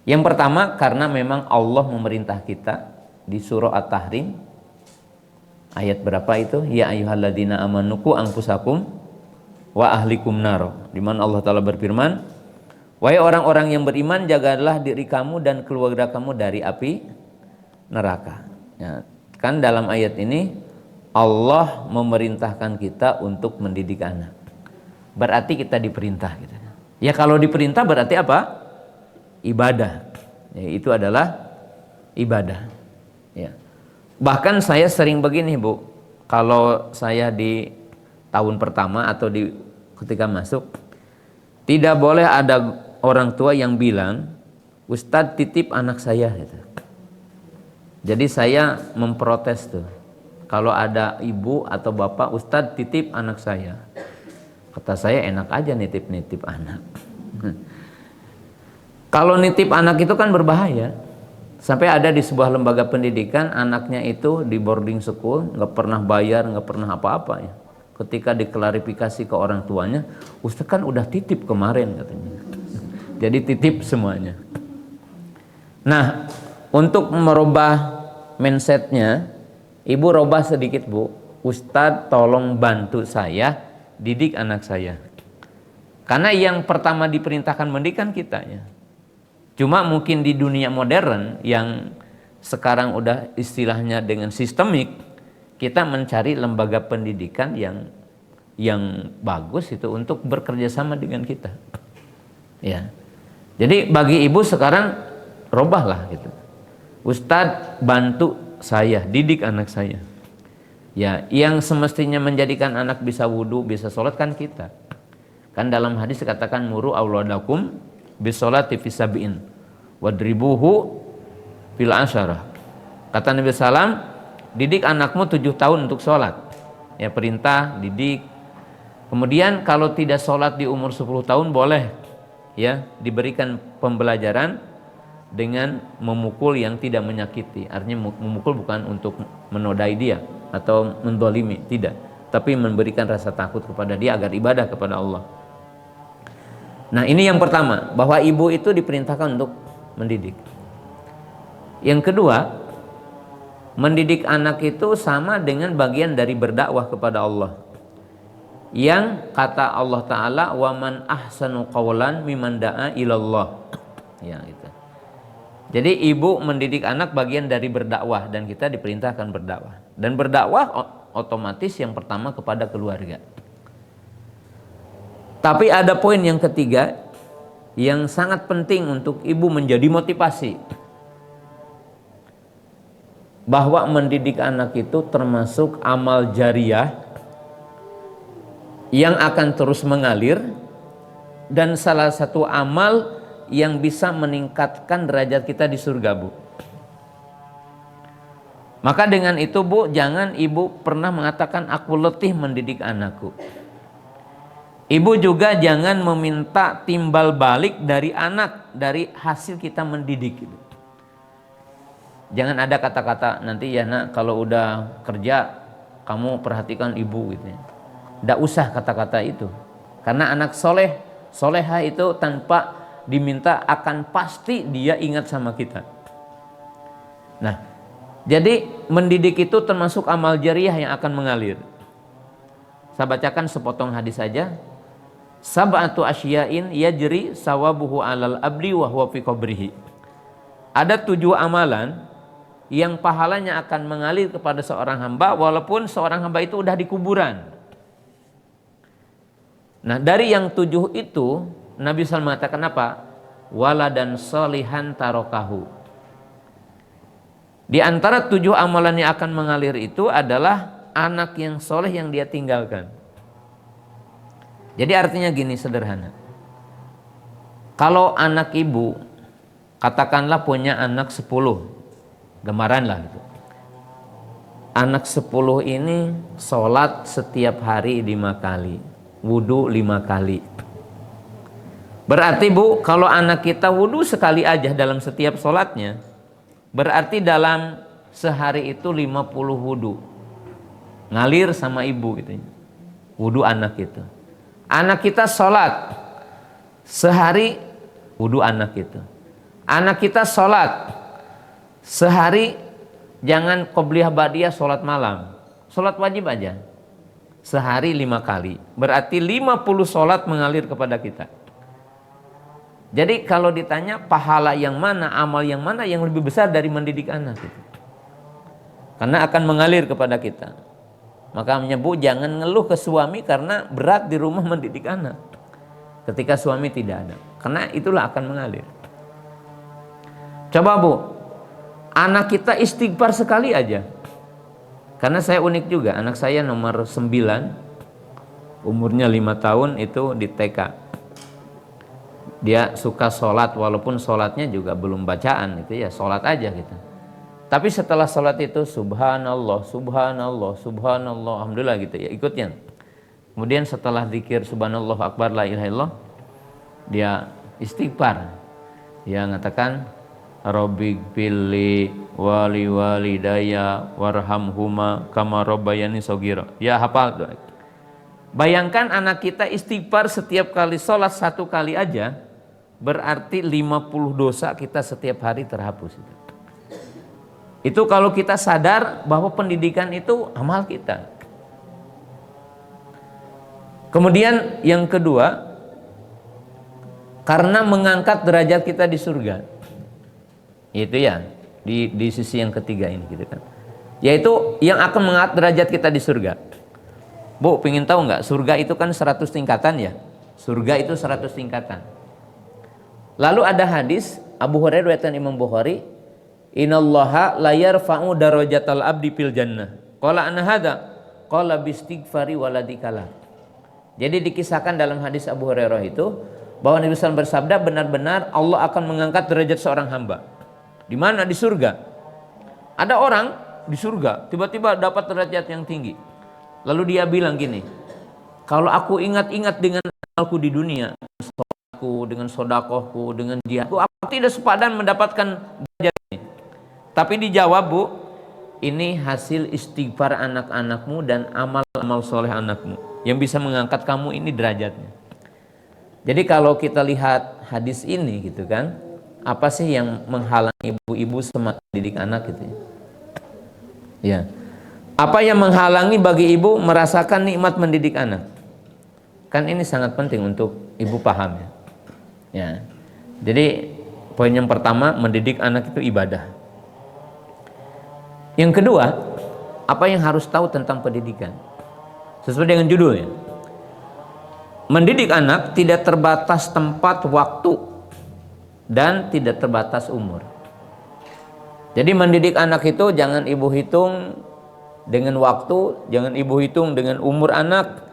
Yang pertama, karena memang Allah memerintah kita di surah At-Tahrim. Ayat berapa itu? Ya ayyuhalladzina amanu qu anfusakum wa ahlikum naro. Di mana Allah Ta'ala berfirman, wahai orang-orang yang beriman, jagalah diri kamu dan keluarga kamu dari api neraka. Ya, kan dalam ayat ini Allah memerintahkan kita untuk mendidik anak. Berarti kita diperintah gitu. Ya kalau diperintah berarti apa? Ibadah. Ya, itu adalah ibadah. Ya. Bahkan saya sering begini, Bu. Kalau saya di tahun pertama atau ketika masuk, tidak boleh ada orang tua yang bilang, Ustadz titip anak saya gitu. Jadi saya memprotes tuh. Kalau ada ibu atau bapak, Ustadz titip anak saya. Kata saya, enak aja nitip-nitip anak. Kalau nitip anak itu kan berbahaya. Sampai ada di sebuah lembaga pendidikan, anaknya itu di boarding school, nggak pernah bayar, nggak pernah apa-apa ya. Ketika diklarifikasi ke orang tuanya, Ustadz kan udah titip kemarin katanya. Jadi titip semuanya. Nah, untuk merubah mindsetnya, ibu robah sedikit, Bu. Ustadz tolong bantu saya didik anak saya. Karena yang pertama diperintahkan mendidik kan kita ya. Cuma mungkin di dunia modern yang sekarang udah istilahnya dengan sistemik, kita mencari lembaga pendidikan yang bagus itu untuk bekerja sama dengan kita. Ya. Jadi bagi ibu sekarang robahlah gitu. Ustadz bantu saya didik anak saya. Ya, yang semestinya menjadikan anak bisa wudu, bisa sholat kan kita. Kan dalam hadis dikatakan muru auladakum bisolati fi sab'in wadribuhu fil asyarah. Kata Nabi sallam, didik anakmu 7 tahun untuk sholat. Ya, perintah didik. Kemudian kalau tidak sholat di umur 10 tahun boleh ya diberikan pembelajaran dengan memukul yang tidak menyakiti. Artinya memukul bukan untuk menodai dia atau mendolimi, tidak, tapi memberikan rasa takut kepada dia agar ibadah kepada Allah. Nah, ini yang pertama, bahwa ibu itu diperintahkan untuk mendidik. Yang kedua, mendidik anak itu sama dengan bagian dari berdakwah kepada Allah. Yang kata Allah Ta'ala, wa man ahsanu qawlan mimman da'a ilallah. Ya, itu. Jadi ibu mendidik anak bagian dari berdakwah, dan kita diperintahkan berdakwah. Dan berdakwah otomatis yang pertama kepada keluarga. Tapi ada poin yang ketiga yang sangat penting untuk ibu menjadi motivasi. Bahwa mendidik anak itu termasuk amal jariah yang akan terus mengalir, dan salah satu amal yang bisa meningkatkan derajat kita di surga, Bu. Maka dengan itu, Bu, jangan ibu pernah mengatakan aku letih mendidik anakku. Ibu juga jangan meminta timbal balik dari anak dari hasil kita mendidik. Jangan ada kata-kata nanti ya nak kalau udah kerja kamu perhatikan ibu gitu ya. Tidak usah kata-kata itu. Karena anak soleh, soleha itu tanpa diminta akan pasti dia ingat sama kita. Nah, jadi mendidik itu termasuk amal jariah yang akan mengalir. Saya bacakan sepotong hadis saja. Sab'atu asya'in yajri sawabuhu alal abdi wa huwa fi qabrihi. Ada 7 amalan yang pahalanya akan mengalir kepada seorang hamba walaupun seorang hamba itu udah di kuburan. Nah, dari yang 7 itu Nabi SAW mengatakan apa? Waladan solihan tarokahu. Di antara 7 amalan yang akan mengalir itu adalah anak yang soleh yang dia tinggalkan. Jadi artinya gini sederhana. Kalau anak ibu katakanlah punya anak 10, gambaran lah gitu. Anak 10 ini sholat setiap hari 5 kali, wudu 5 kali. Berarti Bu, kalau anak kita wudhu sekali aja dalam setiap sholatnya, berarti dalam sehari itu 50 wudhu. Ngalir sama ibu gitu. Wudhu anak itu. Anak kita sholat sehari, wudhu anak itu. Anak kita sholat sehari, jangan qobliyah ba'diyah sholat malam. Sholat wajib aja. Sehari 5 kali. Berarti 50 sholat mengalir kepada kita. Jadi kalau ditanya pahala yang mana, amal yang mana yang lebih besar dari mendidik anak itu. Karena akan mengalir kepada kita. Makanya Bu, jangan ngeluh ke suami karena berat di rumah mendidik anak ketika suami tidak ada. Karena itulah akan mengalir. Coba Bu, anak kita istighfar sekali aja. Karena saya unik juga, anak saya nomor 9, umurnya 5 tahun itu di TK. Dia suka sholat, walaupun sholatnya juga belum bacaan, itu ya sholat aja gitu. Tapi setelah sholat itu subhanallah, subhanallah, subhanallah, alhamdulillah gitu ya, ikutnya. Kemudian setelah zikir subhanallah akbar la ilaha illallah, dia istighfar. Dia mengatakan Rabbi gfirli wali walidayya warhamhuma kama rabbayani shaghira. Ya hafal tuh. Bayangkan anak kita istighfar setiap kali sholat 1 kali aja, berarti 50 dosa kita setiap hari terhapus. Itu kalau kita sadar bahwa pendidikan itu amal kita. Kemudian yang kedua, karena mengangkat derajat kita di surga. Itu ya, di sisi yang ketiga ini gitu kan. Yaitu yang akan mengangkat derajat kita di surga. Bu, pengen tahu nggak? Surga itu kan 100 tingkatan ya. Surga itu 100 tingkatan. Lalu ada hadis Abu Hurairah riwayat Imam Bukhari, innallaha la yarfa'u darajatal abdi fil jannah. Qala anna hadza qala bistighfari waladikala. Jadi dikisahkan dalam hadis Abu Hurairah itu bahwa Nabi SAW bersabda, benar-benar Allah akan mengangkat derajat seorang hamba. Di mana? Di surga. Ada orang di surga tiba-tiba dapat derajat yang tinggi. Lalu dia bilang gini, kalau aku ingat-ingat dengan amalku di dunia, dengan sodakohku, dengan jihadku, aku tidak sepadan mendapatkan derajat ini. Tapi dijawab, Bu, ini hasil istighfar anak-anakmu dan amal-amal soleh anakmu yang bisa mengangkat kamu ini derajatnya. Jadi kalau kita lihat hadis ini gitu kan, apa sih yang menghalangi ibu-ibu semangat didik anak gitu ya? Ya. Apa yang menghalangi bagi ibu merasakan nikmat mendidik anak? Kan ini sangat penting untuk ibu paham ya. Ya. Jadi poin yang pertama, mendidik anak itu ibadah. Yang kedua, apa yang harus tahu tentang pendidikan? Sesuai dengan judulnya. Mendidik anak tidak terbatas tempat, waktu, dan tidak terbatas umur. Jadi mendidik anak itu jangan ibu hitung dengan waktu, jangan ibu hitung dengan umur anak,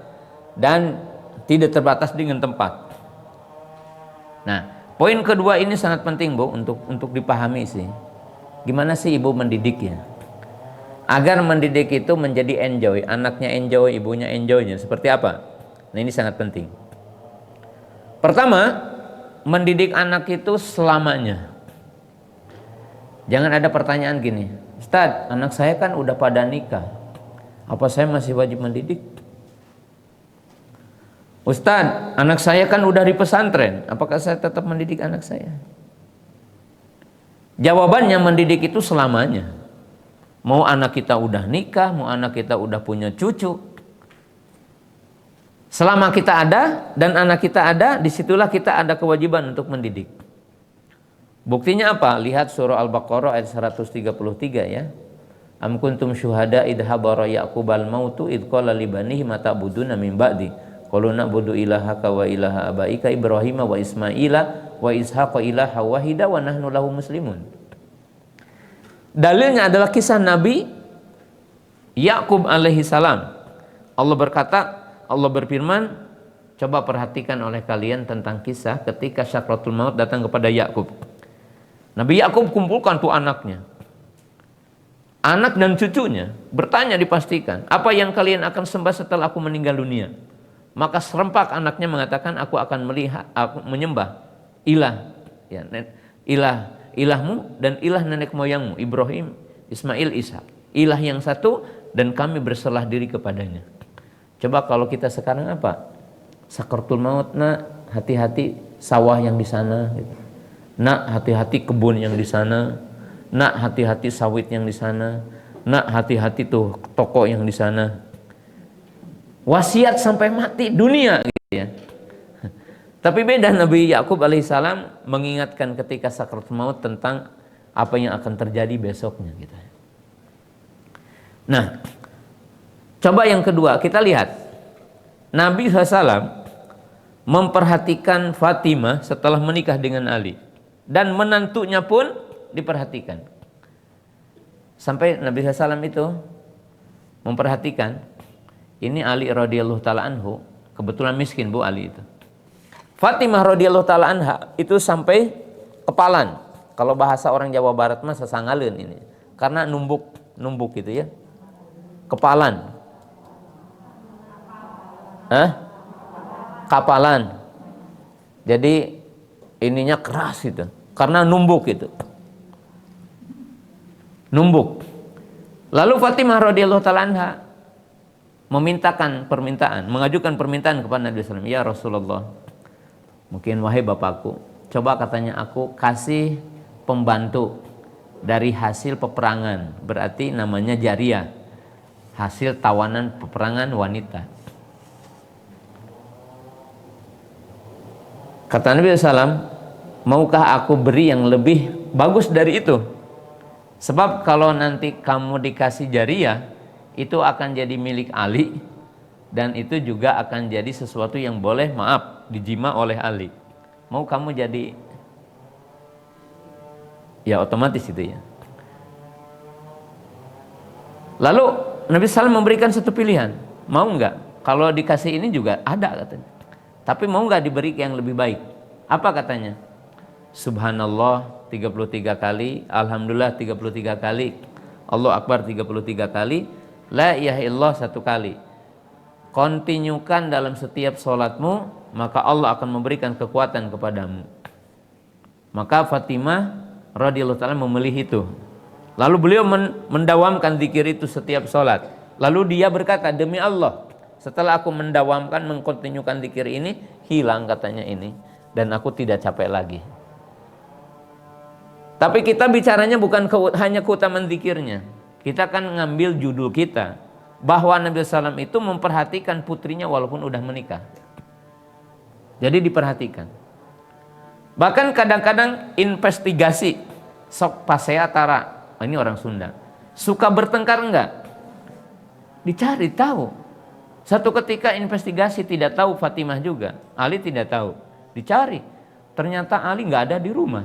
dan tidak terbatas dengan tempat. Nah, poin kedua ini sangat penting, Bu, untuk dipahami sih. Gimana sih ibu mendidik ya? Agar mendidik itu menjadi enjoy, anaknya enjoy, ibunya enjoynya. Seperti apa? Nah, ini sangat penting. Pertama, mendidik anak itu selamanya. Jangan ada pertanyaan gini, Ustadz, anak saya kan udah pada nikah, apa saya masih wajib mendidik? Ustadz, anak saya kan udah di pesantren, apakah saya tetap mendidik anak saya? Jawabannya, mendidik itu selamanya. Mau anak kita udah nikah, mau anak kita udah punya cucu, selama kita ada dan anak kita ada, disitulah kita ada kewajiban untuk mendidik. Buktinya apa? Lihat surah Al-Baqarah ayat 133 ya. Am kuntum syuhada idh hadara Ya'qubal mautu idh qala li banihi ma ta'buduna min ba'di qalu na'budu ilahaka wa ilaha abaika Ibrahim wa Ismaila wa Ishaqa ilaha wahida wa nahnu lahu muslimun. Dalilnya adalah kisah Nabi Ya'qub alaihi salam. Allah berkata, Allah berfirman, coba perhatikan oleh kalian tentang kisah ketika Sakratul Maut datang kepada Ya'qub. Nabi Ya'qub kumpulkan tuh anaknya, anak dan cucunya, bertanya dipastikan, apa yang kalian akan sembah setelah aku meninggal dunia? Maka serempak anaknya mengatakan, aku akan menyembah ilah, ya, ilahmu dan ilah nenek moyangmu Ibrahim, Ismail, Ishak. Ilah yang satu dan kami berserah diri kepadanya. Coba kalau kita sekarang apa? Sakaratul maut, nak hati-hati sawah yang di sana, gitu. Nak hati-hati kebun yang di sana, nak hati-hati sawit yang di sana, nak hati-hati tuh toko yang di sana. Wasiat sampai mati dunia, gitu ya. Tapi beda, Nabi Yakub alaihissalam mengingatkan ketika sakaratul maut tentang apa yang akan terjadi besoknya, gitu. Nah, coba yang kedua kita lihat, Nabi SAW memperhatikan Fatimah setelah menikah dengan Ali, dan menantunya pun diperhatikan. Sampai Nabi SAW itu memperhatikan, ini Ali radhiyallahu taala anhu, kebetulan miskin Bu Ali itu. Fatimah radhiyallahu taala anha itu sampai kepalan. Kalau bahasa orang Jawa Barat mah sasangaleun ini. Karena numbuk gitu ya. Kepalan. Kapalan. Jadi ininya keras itu. Karena numbuk itu. Numbuk. Lalu Fatimah radhiyallahu taala anha mengajukan permintaan kepada Nabi SAW. Ya Rasulullah, mungkin wahai bapakku, coba katanya aku kasih pembantu dari hasil peperangan, berarti namanya jariyah, hasil tawanan peperangan wanita. Kata Nabi SAW, maukah aku beri yang lebih bagus dari itu? Sebab kalau nanti kamu dikasih jariyah, itu akan jadi milik Ali, dan itu juga akan jadi sesuatu yang boleh, maaf, dijima oleh Ali. Mau kamu jadi, ya otomatis itu ya. Lalu Nabi SAW memberikan satu pilihan, mau nggak? Kalau dikasih ini juga ada katanya, tapi mau nggak diberi yang lebih baik? Apa katanya? Subhanallah 33 kali, Alhamdulillah 33 kali, Allah Akbar 33 kali, La ilaha illallah 1 kali. Kontinyukan dalam setiap sholatmu, maka Allah akan memberikan kekuatan kepadamu. Maka Fatimah radhiyallahu ta'ala memilih itu. Lalu beliau mendawamkan zikir itu setiap sholat. Lalu dia berkata, demi Allah, setelah aku mendawamkan, mengkontinyukan zikir ini, hilang katanya ini, dan aku tidak capek lagi. Tapi kita bicaranya bukan hanya keutamaan zikirnya. Kita kan ngambil judul kita, bahwa Nabi SAW itu memperhatikan putrinya walaupun udah menikah. Jadi diperhatikan. Bahkan kadang-kadang investigasi, sok pasea tara, ini orang Sunda, suka bertengkar enggak? Dicari tahu. Satu ketika investigasi tidak tahu Fatimah juga, Ali tidak tahu. Dicari, ternyata Ali nggak ada di rumah.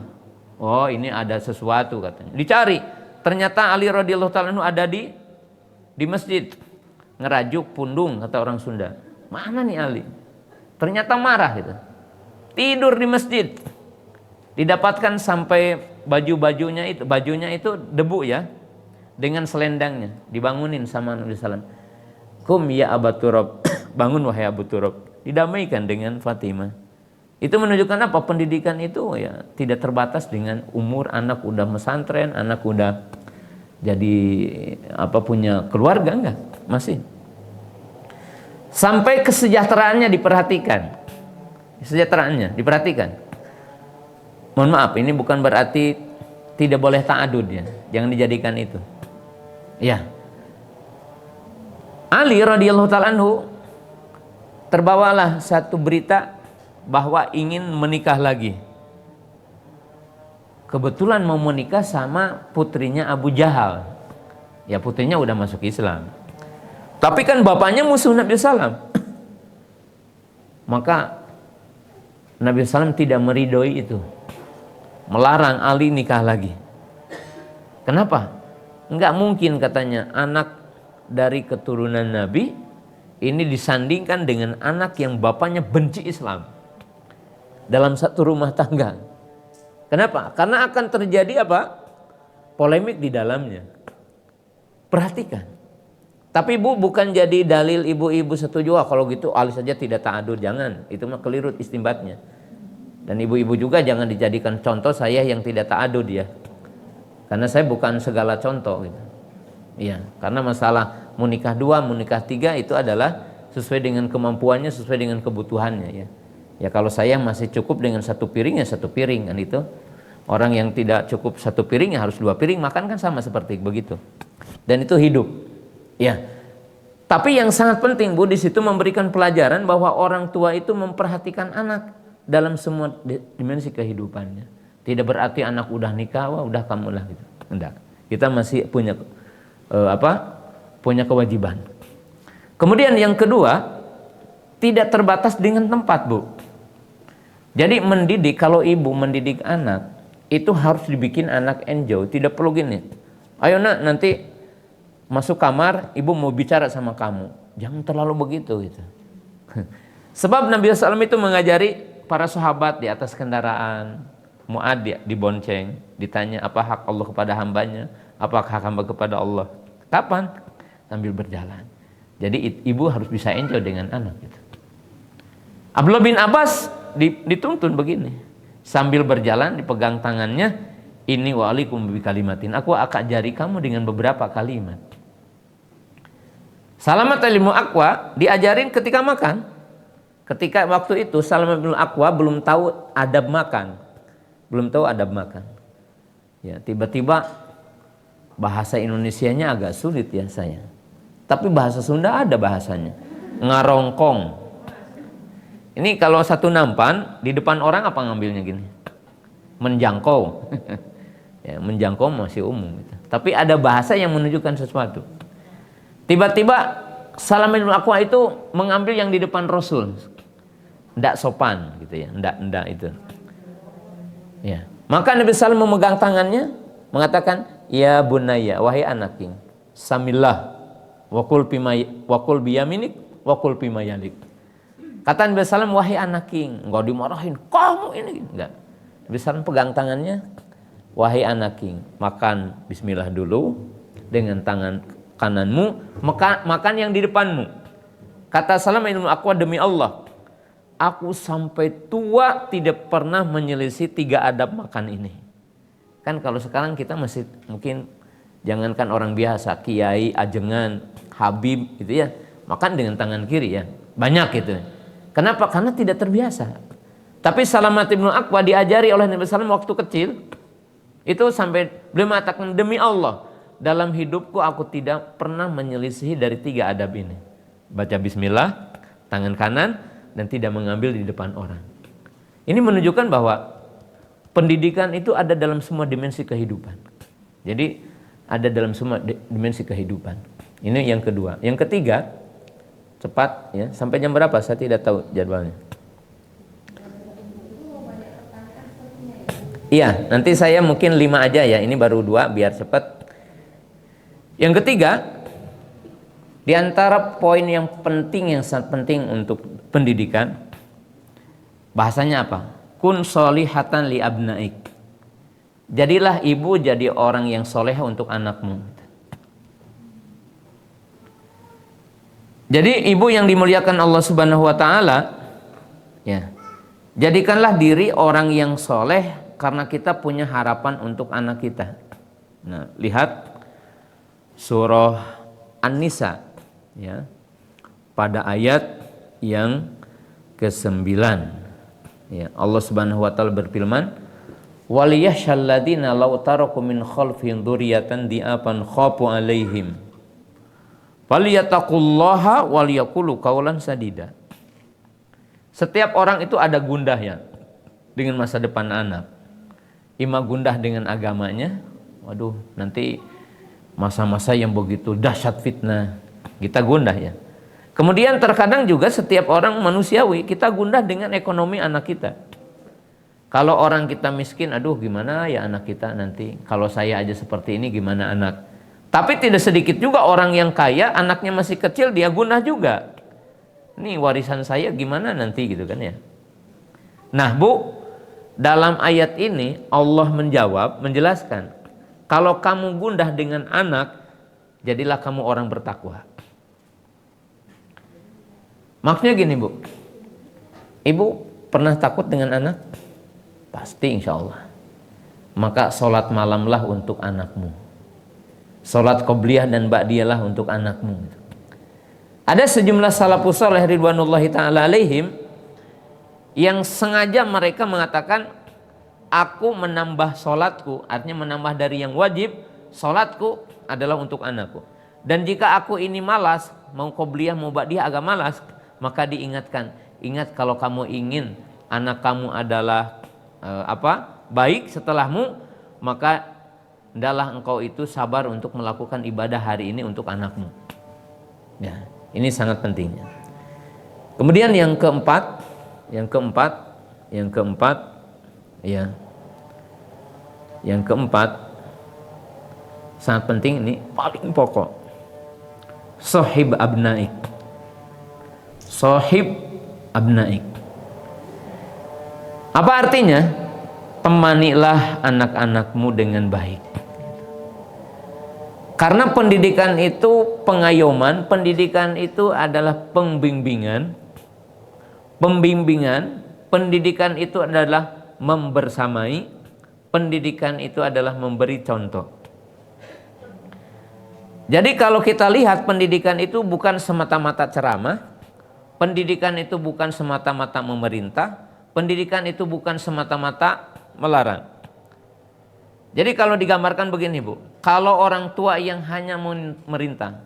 Oh ini ada sesuatu katanya. Dicari, ternyata Ali radhiyallahu ta'ala ada di masjid, ngerajuk pundung kata orang Sunda. Mana nih Ali? Ternyata marah gitu. Tidur di masjid. Didapatkan sampai bajunya itu debu ya, dengan selendangnya. Dibangunin sama Nabi SAW. Kum ya Aba Turab, bangun wahai Abu Turab. Didamaikan dengan Fatimah. Itu menunjukkan apa? Pendidikan itu ya tidak terbatas dengan umur, anak udah pesantren, anak udah jadi punya keluarga, enggak, masih. Sampai kesejahteraannya diperhatikan. Kesejahteraannya diperhatikan. Mohon maaf, ini bukan berarti tidak boleh ta'adud ya. Jangan dijadikan itu. Ya. Ali radhiyallahu ta'ala anhu terbawalah satu berita bahwa ingin menikah lagi. Kebetulan mau menikah sama putrinya Abu Jahal. Ya putrinya udah masuk Islam. Tapi kan bapaknya musuh Nabi SAW. Maka Nabi SAW tidak meridhoi itu. Melarang Ali nikah lagi. Kenapa? Enggak mungkin katanya anak dari keturunan Nabi ini disandingkan dengan anak yang bapaknya benci Islam. Dalam satu rumah tangga. Kenapa? Karena akan terjadi polemik di dalamnya. Perhatikan. Tapi Bu, bukan jadi dalil ibu-ibu setuju kalau gitu Ali saja tidak ta'adud, jangan. Itu mah keliru istimbatnya. Dan ibu-ibu juga jangan dijadikan contoh saya yang tidak ta'adud ya. Karena saya bukan segala contoh gitu. Iya, karena masalah mau nikah 2, mau nikah 3 itu adalah sesuai dengan kemampuannya, sesuai dengan kebutuhannya ya. Ya kalau saya masih cukup dengan 1 piring ya 1 piring kan itu. Orang yang tidak cukup 1 piring ya harus 2 piring makan kan sama seperti begitu. Dan itu hidup. Ya. Tapi yang sangat penting Bu di situ memberikan pelajaran bahwa orang tua itu memperhatikan anak dalam semua dimensi kehidupannya. Tidak berarti anak udah nikah, wah udah kamu lah gitu. Enggak. Kita masih punya punya kewajiban. Kemudian yang kedua, tidak terbatas dengan tempat Bu. Jadi mendidik, kalau ibu mendidik anak itu harus dibikin anak enjoy. Tidak perlu gini, ayo nak nanti masuk kamar, ibu mau bicara sama kamu. Jangan terlalu begitu gitu. Sebab Nabi SAW itu mengajari para sahabat di atas kendaraan. Mu'ad dibonceng, ditanya apa hak Allah kepada hambanya, apa hak hamba kepada Allah. Kapan? Sambil berjalan. Jadi ibu harus bisa enjoy dengan anak gitu. Abdullah bin Abbas dituntun begini. Sambil berjalan dipegang tangannya, ini wa'alikum bi kalimatin. Aku akan ajari kamu dengan beberapa kalimat. Salamat al Aqwa diajarin ketika makan. Ketika waktu itu Salamat bin Aqwa belum tahu adab makan. Belum tahu adab makan. Ya, tiba-tiba bahasa Indonesianya agak sulit ya saya. Tapi bahasa Sunda ada bahasanya. Ngarongkong. Ini kalau satu nampan di depan orang apa ngambilnya gini? Menjangkau. Ya, menjangkau masih umum gitu. Tapi ada bahasa yang menunjukkan sesuatu. Tiba-tiba Salamat bin Aqwa itu mengambil yang di depan Rasul. Ndak sopan gitu ya, ndak itu. Ya. Maka Nabi SAW memegang tangannya, mengatakan, "Ya bunayya, wahai anakku, samillah wakul biyaminik wakul bimayalik." Kata Nabi SAW, wahai anakku, enggak dimarahin, kamu ini enggak. Nabi SAW pegang tangannya, wahai anakku, makan bismillah dulu dengan tangan kananmu, makan yang di depanmu. Kata Salamat bin Aqwa, demi Allah, aku sampai tua tidak pernah menyelisih 3 adab makan ini. Kan kalau sekarang kita masih mungkin jangankan orang biasa, kiai, ajengan, habib gitu ya, makan dengan tangan kiri ya. Banyak gitu. Kenapa? Karena tidak terbiasa. Tapi Salamat bin Aqwa diajari oleh Nabi SAW waktu kecil. Itu sampai beliau mengatakan, demi Allah, dalam hidupku aku tidak pernah menyelisihi dari 3 adab ini. Baca bismillah, tangan kanan, dan tidak mengambil di depan orang. Ini menunjukkan bahwa pendidikan itu ada dalam semua dimensi kehidupan. Jadi ada dalam semua dimensi kehidupan. Ini yang kedua. Yang ketiga, cepat ya, sampai jam berapa saya tidak tahu jadwalnya. Iya, nanti saya mungkin 5 aja ya, ini baru 2 biar cepat. Yang ketiga, di antara poin yang penting, yang sangat penting untuk pendidikan, bahasanya apa? Kun solihatan li abnaik. Jadilah ibu jadi orang yang soleh untuk anakmu. Jadi ibu yang dimuliakan Allah Subhanahu wa taala, ya. Jadikanlah diri orang yang soleh karena kita punya harapan untuk anak kita. Nah, lihat surah An-Nisa ya, pada ayat yang ke-9 ya, Allah Subhanahu wa taala berfirman, waliyahsyalladzina law taraku min khalfihim dzurriyyatan di'afan khafu 'alaihim falyattaqullaha waliyaqulu qaulan sadida. Setiap orang itu ada gundah ya dengan masa depan anak. Ima gundah dengan agamanya, waduh nanti masa-masa yang begitu dahsyat fitnah, kita gundah ya. Kemudian terkadang juga setiap orang manusiawi, kita gundah dengan ekonomi anak kita. Kalau orang kita miskin, aduh gimana ya anak kita nanti, kalau saya aja seperti ini gimana anak. Tapi tidak sedikit juga orang yang kaya, anaknya masih kecil, dia gundah juga. Nih warisan saya gimana nanti gitu kan ya. Nah Bu, dalam ayat ini Allah menjawab, menjelaskan, kalau kamu gundah dengan anak, jadilah kamu orang bertakwa. Maksudnya gini Bu, ibu pernah takut dengan anak? Pasti insya Allah. Maka sholat malamlah untuk anakmu, sholat qobliyah dan ba'diyah untuk anakmu. Ada sejumlah salafus saleh ridwanullahi ta'ala alaihim yang sengaja mereka mengatakan, aku menambah sholatku, artinya menambah dari yang wajib, sholatku adalah untuk anakku. Dan jika aku ini malas, mau qobliyah mau ba'diyah agak malas, maka diingatkan, ingat kalau kamu ingin anak kamu adalah baik setelahmu, maka hendaklah engkau itu sabar untuk melakukan ibadah hari ini untuk anakmu. Ya, ini sangat pentingnya. Kemudian yang keempat, ya, yang keempat sangat penting, ini paling pokok. Sohib abnaik. Apa artinya? Temanilah anak-anakmu dengan baik. Karena pendidikan itu pengayoman, pendidikan itu adalah pembimbingan, pendidikan itu adalah membersamai, pendidikan itu adalah memberi contoh. Jadi kalau kita lihat, pendidikan itu bukan semata-mata ceramah, pendidikan itu bukan semata-mata memerintah, pendidikan itu bukan semata-mata melarang. Jadi kalau digambarkan begini Bu, kalau orang tua yang hanya memerintah,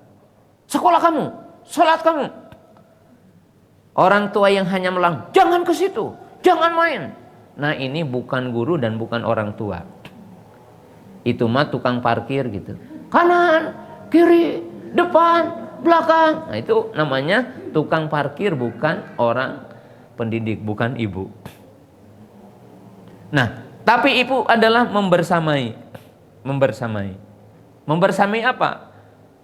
sekolah kamu, sholat kamu. Orang tua yang hanya melarang, jangan ke situ, jangan main. Nah ini bukan guru dan bukan orang tua. Itu mah tukang parkir gitu. Kanan, kiri, depan, belakang. Nah itu namanya tukang parkir, bukan orang pendidik, bukan ibu. Nah, tapi ibu adalah membersamai. Membersamai apa?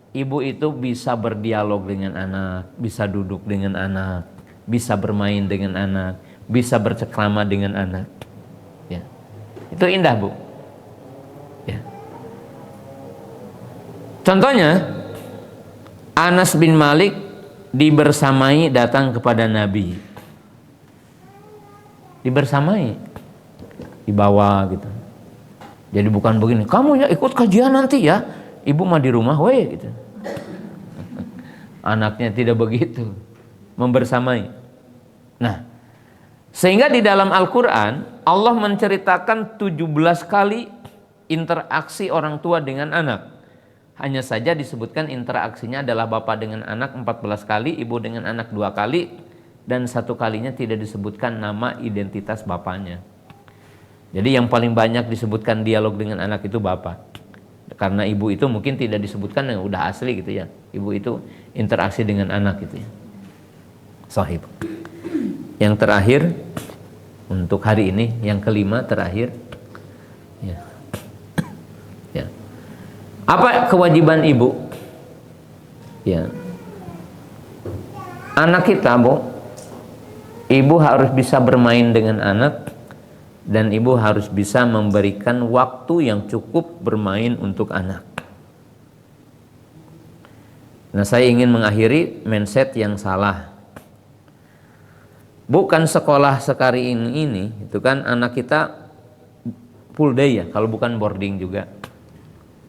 Ibu itu bisa berdialog dengan anak, bisa duduk dengan anak, bisa bermain dengan anak, bisa bercengkrama dengan anak. Ya. Itu indah, Bu. Ya. Contohnya, Anas bin Malik dibersamai datang kepada Nabi. Dibersamai. Dibawa gitu. Jadi bukan begini, kamu ya ikut kajian nanti ya, ibu mah di rumah weh gitu. Anaknya tidak begitu, membersamai. Nah, sehingga di dalam Al-Quran Allah menceritakan 17 kali interaksi orang tua dengan anak. Hanya saja disebutkan interaksinya adalah bapak dengan anak 14 kali, ibu dengan anak 2 kali, dan 1 kalinya tidak disebutkan nama identitas bapaknya. Jadi yang paling banyak disebutkan dialog dengan anak itu bapak. Karena ibu itu mungkin tidak disebutkan, yang udah asli gitu ya. Ibu itu interaksi dengan anak gitu ya. Sahib. Yang terakhir untuk hari ini, yang kelima terakhir. Ya. Ya. Apa kewajiban ibu? Ya. Anak kita, Bu, ibu harus bisa bermain dengan anak. Dan ibu harus bisa memberikan waktu yang cukup bermain untuk anak. Nah, saya ingin mengakhiri mindset yang salah. Bukan sekolah sekarang ini, itu kan anak kita full day ya, kalau bukan boarding juga.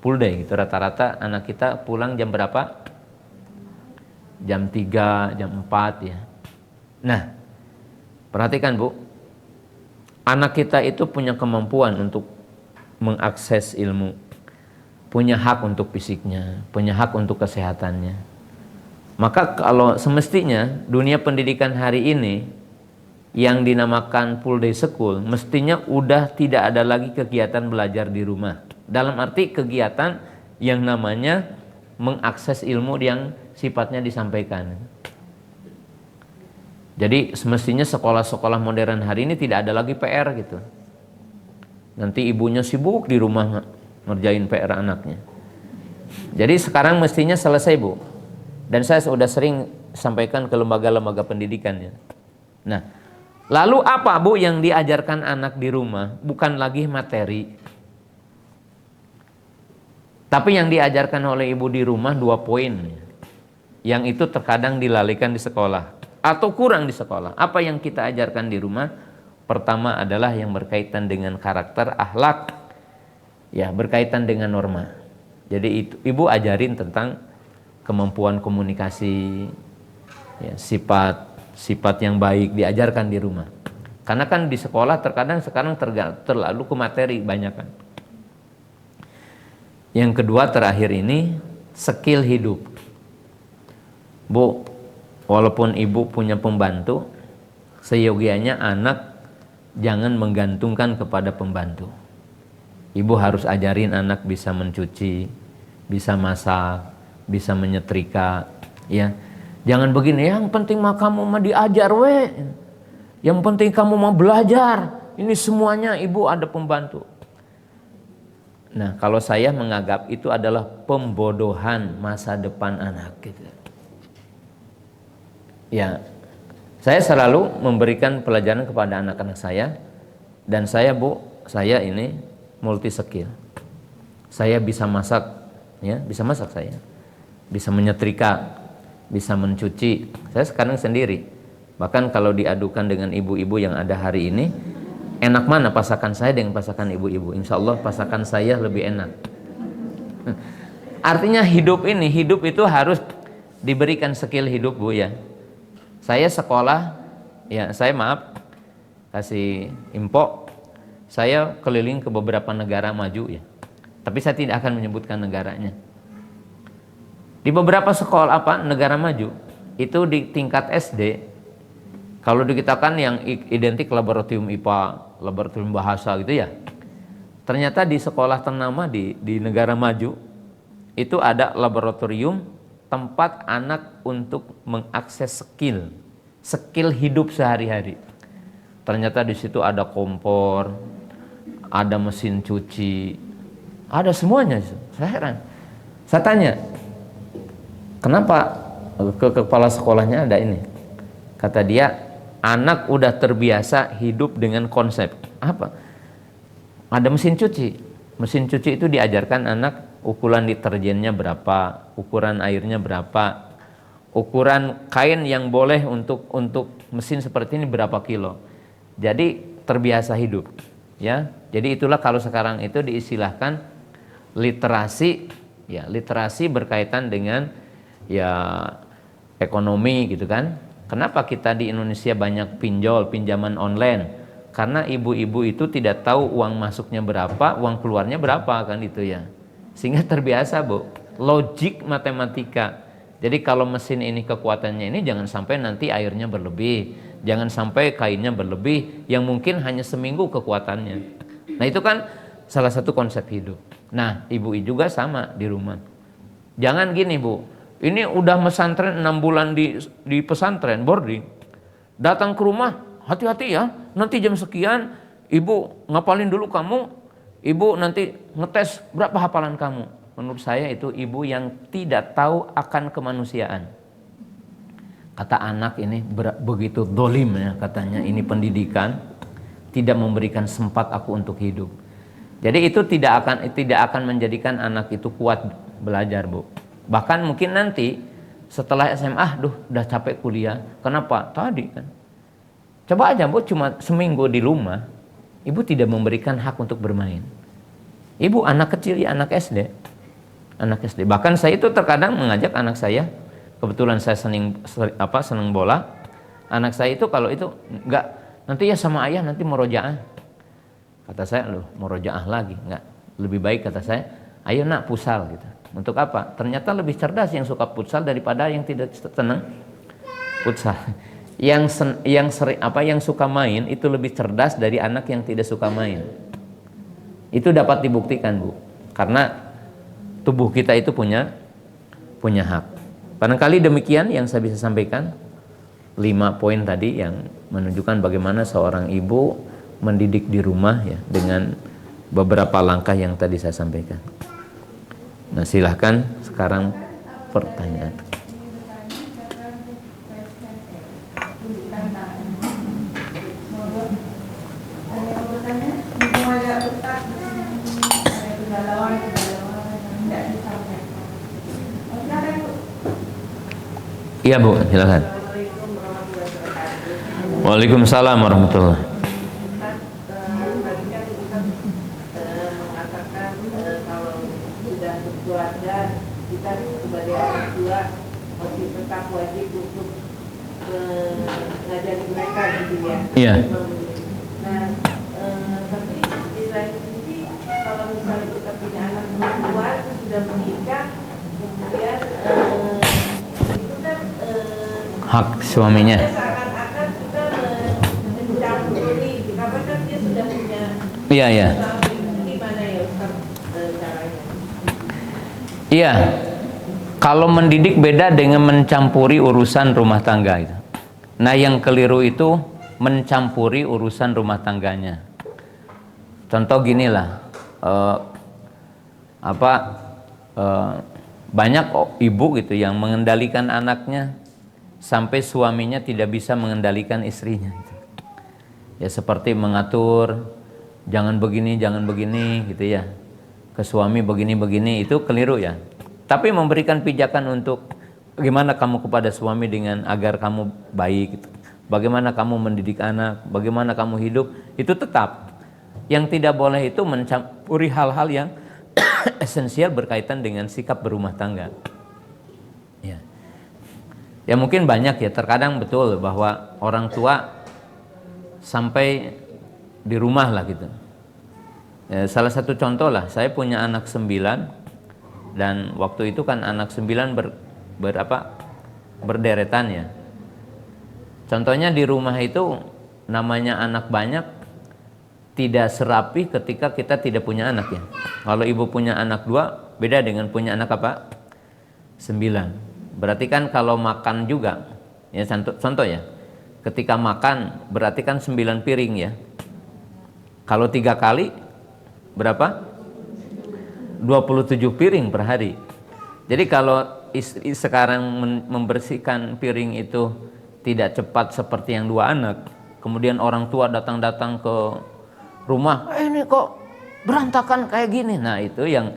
Full day, itu rata-rata anak kita pulang jam berapa? Jam 3, jam 4 ya. Nah, perhatikan Bu. Anak kita itu punya kemampuan untuk mengakses ilmu, punya hak untuk fisiknya, punya hak untuk kesehatannya. Maka kalau semestinya dunia pendidikan hari ini yang dinamakan full day school, mestinya udah tidak ada lagi kegiatan belajar di rumah. Dalam arti kegiatan yang namanya mengakses ilmu yang sifatnya disampaikan. Jadi semestinya sekolah-sekolah modern hari ini tidak ada lagi PR gitu. Nanti ibunya sibuk di rumah ngerjain PR anaknya. Jadi sekarang mestinya selesai Bu. Dan saya sudah sering sampaikan ke lembaga-lembaga pendidikannya. Nah, lalu apa Bu yang diajarkan anak di rumah? Bukan lagi materi. Tapi yang diajarkan oleh ibu di rumah 2 poin. Yang itu terkadang dilalaikan di sekolah. atau kurang di sekolah. Apa yang kita ajarkan di rumah? Pertama adalah yang berkaitan dengan karakter, akhlak, ya, berkaitan dengan norma. Jadi itu, ibu ajarin tentang kemampuan komunikasi, ya, sifat yang baik diajarkan di rumah. Karena kan di sekolah terkadang sekarang terlalu ke materi banyak kan. Yang kedua terakhir ini skill hidup. Bu, walaupun ibu punya pembantu, seyogianya anak jangan menggantungkan kepada pembantu. Ibu harus ajarin anak bisa mencuci, bisa masak, bisa menyetrika, ya. Jangan begini, yang penting mah kamu mah diajar we. Yang penting kamu mau belajar. Ini semuanya ibu ada pembantu. Nah, kalau saya menganggap itu adalah pembodohan masa depan anak gitu. Ya, saya selalu memberikan pelajaran kepada anak-anak saya, dan saya ini multi skill. Saya bisa masak, ya, bisa masak saya, bisa menyetrika, bisa mencuci. Saya sekarang sendiri. Bahkan kalau diadukan dengan ibu-ibu yang ada hari ini, enak mana pasakan saya dengan pasakan ibu-ibu? Insya Allah pasakan saya lebih enak. Artinya hidup itu harus diberikan skill hidup, Bu, ya. Saya sekolah, ya, saya maaf kasih info, saya keliling ke beberapa negara maju, ya. Tapi saya tidak akan menyebutkan negaranya. Di beberapa sekolah negara maju itu di tingkat SD, kalau dikatakan yang identik laboratorium IPA, laboratorium bahasa gitu ya. Ternyata di sekolah ternama di negara maju itu ada laboratorium tempat anak untuk mengakses skill hidup sehari-hari. Ternyata di situ ada kompor, ada mesin cuci, ada semuanya. Saya heran. Saya tanya, kenapa ke kepala sekolahnya ada ini? Kata dia, anak udah terbiasa hidup dengan konsep apa? Ada mesin cuci. Mesin cuci itu diajarkan anak ukuran deterjennya berapa, ukuran airnya berapa, ukuran kain yang boleh untuk mesin seperti ini berapa kilo. Jadi terbiasa hidup, ya. Jadi itulah kalau sekarang itu diistilahkan literasi, ya, literasi berkaitan dengan, ya, ekonomi gitu kan. Kenapa kita di Indonesia banyak pinjaman online? Karena ibu-ibu itu tidak tahu uang masuknya berapa, uang keluarnya berapa kan itu ya. Sehingga terbiasa, Bu, logik matematika. Jadi kalau mesin ini kekuatannya ini, jangan sampai nanti airnya berlebih, jangan sampai kainnya berlebih yang mungkin hanya seminggu kekuatannya. Nah, itu kan salah satu konsep hidup. Nah, ibu juga sama di rumah. Jangan gini, Bu, ini udah pesantren 6 bulan di pesantren boarding, datang ke rumah, hati-hati ya, nanti jam sekian ibu ngapalin dulu kamu, ibu nanti ngetes berapa hafalan kamu. Menurut saya itu ibu yang tidak tahu akan kemanusiaan. Kata anak ini begitu dolim ya, katanya ini pendidikan tidak memberikan sempat aku untuk hidup. Jadi itu tidak akan menjadikan anak itu kuat belajar, Bu. Bahkan mungkin nanti setelah SMA, udah capek kuliah. Kenapa? Tadi kan. Coba aja, Bu, cuma seminggu di rumah, ibu tidak memberikan hak untuk bermain. Ibu anak kecil ya, anak SD. Bahkan saya itu terkadang mengajak anak saya, kebetulan saya seneng bola. Anak saya itu kalau itu enggak, nanti ya sama ayah nanti murojaah. Kata saya, loh, murojaah lagi? Enggak. Lebih baik kata saya, ayo nak futsal gitu. Untuk apa? Ternyata lebih cerdas yang suka futsal daripada yang tidak senang futsal. Yang suka main itu lebih cerdas dari anak yang tidak suka main. Itu dapat dibuktikan, Bu. Karena tubuh kita itu punya hak. Barangkali demikian yang saya bisa sampaikan. 5 poin tadi yang menunjukkan bagaimana seorang ibu mendidik di rumah, ya, dengan beberapa langkah yang tadi saya sampaikan. Nah, silahkan sekarang pertanyaan. Iya, Bu, silakan. Waalaikumsalam warahmatullahi. Tadinya kita mengatakan kalau sudah berkeluarga kita sebagai orang tua masih tetap wajib untuk mengajari mereka gitu ya. Iya. Nah, tapi di lain sisi kalau misalnya kita punya anak perempuan sudah menikah, kemudian itu kan Hak suaminya. seakan-akan kita mencampuri, karena kan dia sudah punya Iya, iya. suami. Gimana ya Ustaz caranya? Iya. Kalau mendidik beda dengan mencampuri urusan rumah tangga itu. Nah, yang keliru itu mencampuri urusan rumah tangganya. Contoh ginilah, banyak ibu gitu yang mengendalikan anaknya sampai suaminya tidak bisa mengendalikan istrinya. Gitu. Ya seperti mengatur, jangan begini gitu ya. Ke suami begini itu keliru ya. Tapi memberikan pijakan untuk bagaimana kamu kepada suami dengan agar kamu baik, gitu. Bagaimana kamu mendidik anak, bagaimana kamu hidup, itu tetap. Yang tidak boleh itu mencampuri hal-hal yang esensial berkaitan dengan sikap berumah tangga. Ya. Ya mungkin banyak ya, terkadang betul bahwa orang tua sampai di rumah lah gitu. Ya, salah satu contoh lah, saya punya anak 9 dan waktu itu kan anak 9 berderetan ya. Contohnya di rumah itu namanya anak banyak tidak serapi ketika kita tidak punya anak ya. Kalau ibu punya anak 2 beda dengan punya anak apa? 9. Berarti kan kalau makan juga ya, contoh ya. Ketika makan berarti kan 9 piring ya. Kalau 3 kali berapa? 27 piring per hari. Jadi kalau istri sekarang membersihkan piring itu tidak cepat seperti yang 2 anak, kemudian orang tua datang-datang ke rumah, ini kok berantakan kayak gini. Nah itu yang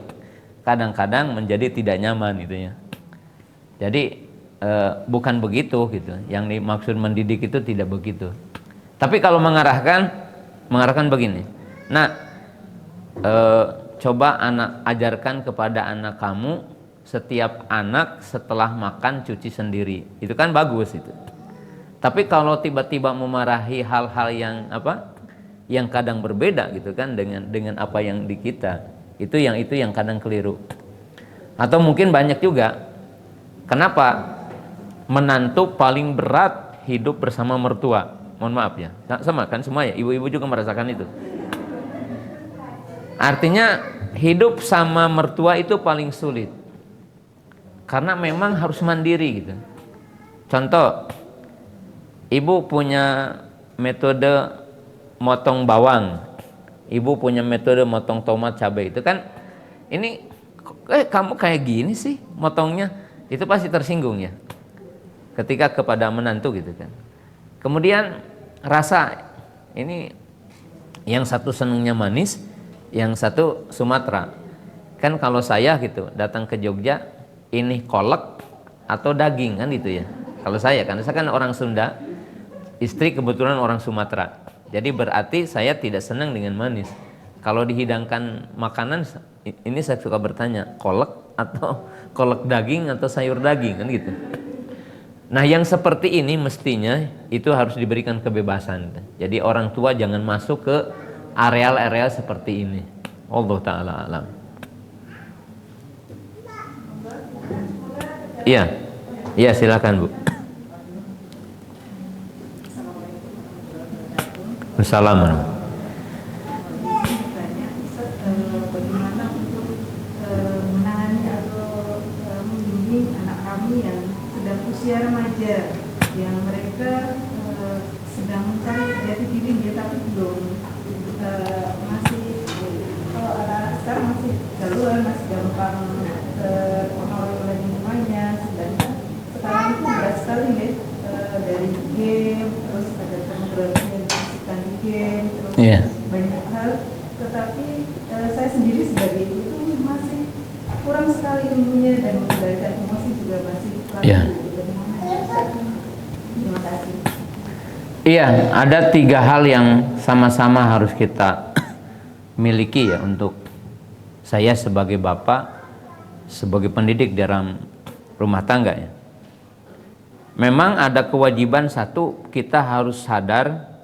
kadang-kadang menjadi tidak nyaman gitu ya. Jadi bukan begitu gitu. Yang dimaksud mendidik itu tidak begitu. Tapi kalau mengarahkan begini. Nah, coba ajarkan kepada anak kamu, setiap anak setelah makan cuci sendiri. Itu kan bagus itu. Tapi kalau tiba-tiba memarahi hal-hal yang kadang berbeda gitu kan dengan apa yang di kita, itu yang kadang keliru. Atau mungkin banyak juga, kenapa menantu paling berat hidup bersama mertua? Mohon maaf ya, sama kan semua ya, ibu-ibu juga merasakan itu. Artinya hidup sama mertua itu paling sulit, karena memang harus mandiri gitu. Contoh, ibu punya metode motong bawang, ibu punya metode motong tomat, cabai, itu kan ini kamu kayak gini sih motongnya, itu pasti tersinggung ya ketika kepada menantu gitu kan. Kemudian rasa, ini yang satu senangnya manis, yang satu Sumatera. Kan kalau saya gitu datang ke Jogja, ini kolak atau daging kan gitu ya. Kalau saya kan orang Sunda, istri kebetulan orang Sumatera. Jadi berarti saya tidak senang dengan manis. Kalau dihidangkan makanan, ini saya suka bertanya, kolak atau kolak daging atau sayur daging kan gitu. Nah yang seperti ini mestinya itu harus diberikan kebebasan. Jadi orang tua jangan masuk ke areal-areal seperti ini. Allah Ta'ala alam. Iya, iya silakan Bu. Assalamualaikum. Bagaimana untuk menangani atau membimbing anak kami yang sedang usia remaja, yang mereka sedang mencari jati diri dia tapi belum masih, kalau anak sekarang masih galuan, masih gampang terpengaruh oleh lingkungannya, sedangkan sekarang itu berat sekali ya, dari game, terus ada pornografi yang disaksikan di game, terus banyak hal. Tetapi saya sendiri sebagai ibu itu masih kurang sekali ilmunya, dan mengendalikan emosi juga masih kurang. Terima kasih. Iya, ada 3 hal yang sama-sama harus kita miliki ya untuk saya sebagai bapak, sebagai pendidik dalam rumah tangga ya. Memang ada kewajiban satu, kita harus sadar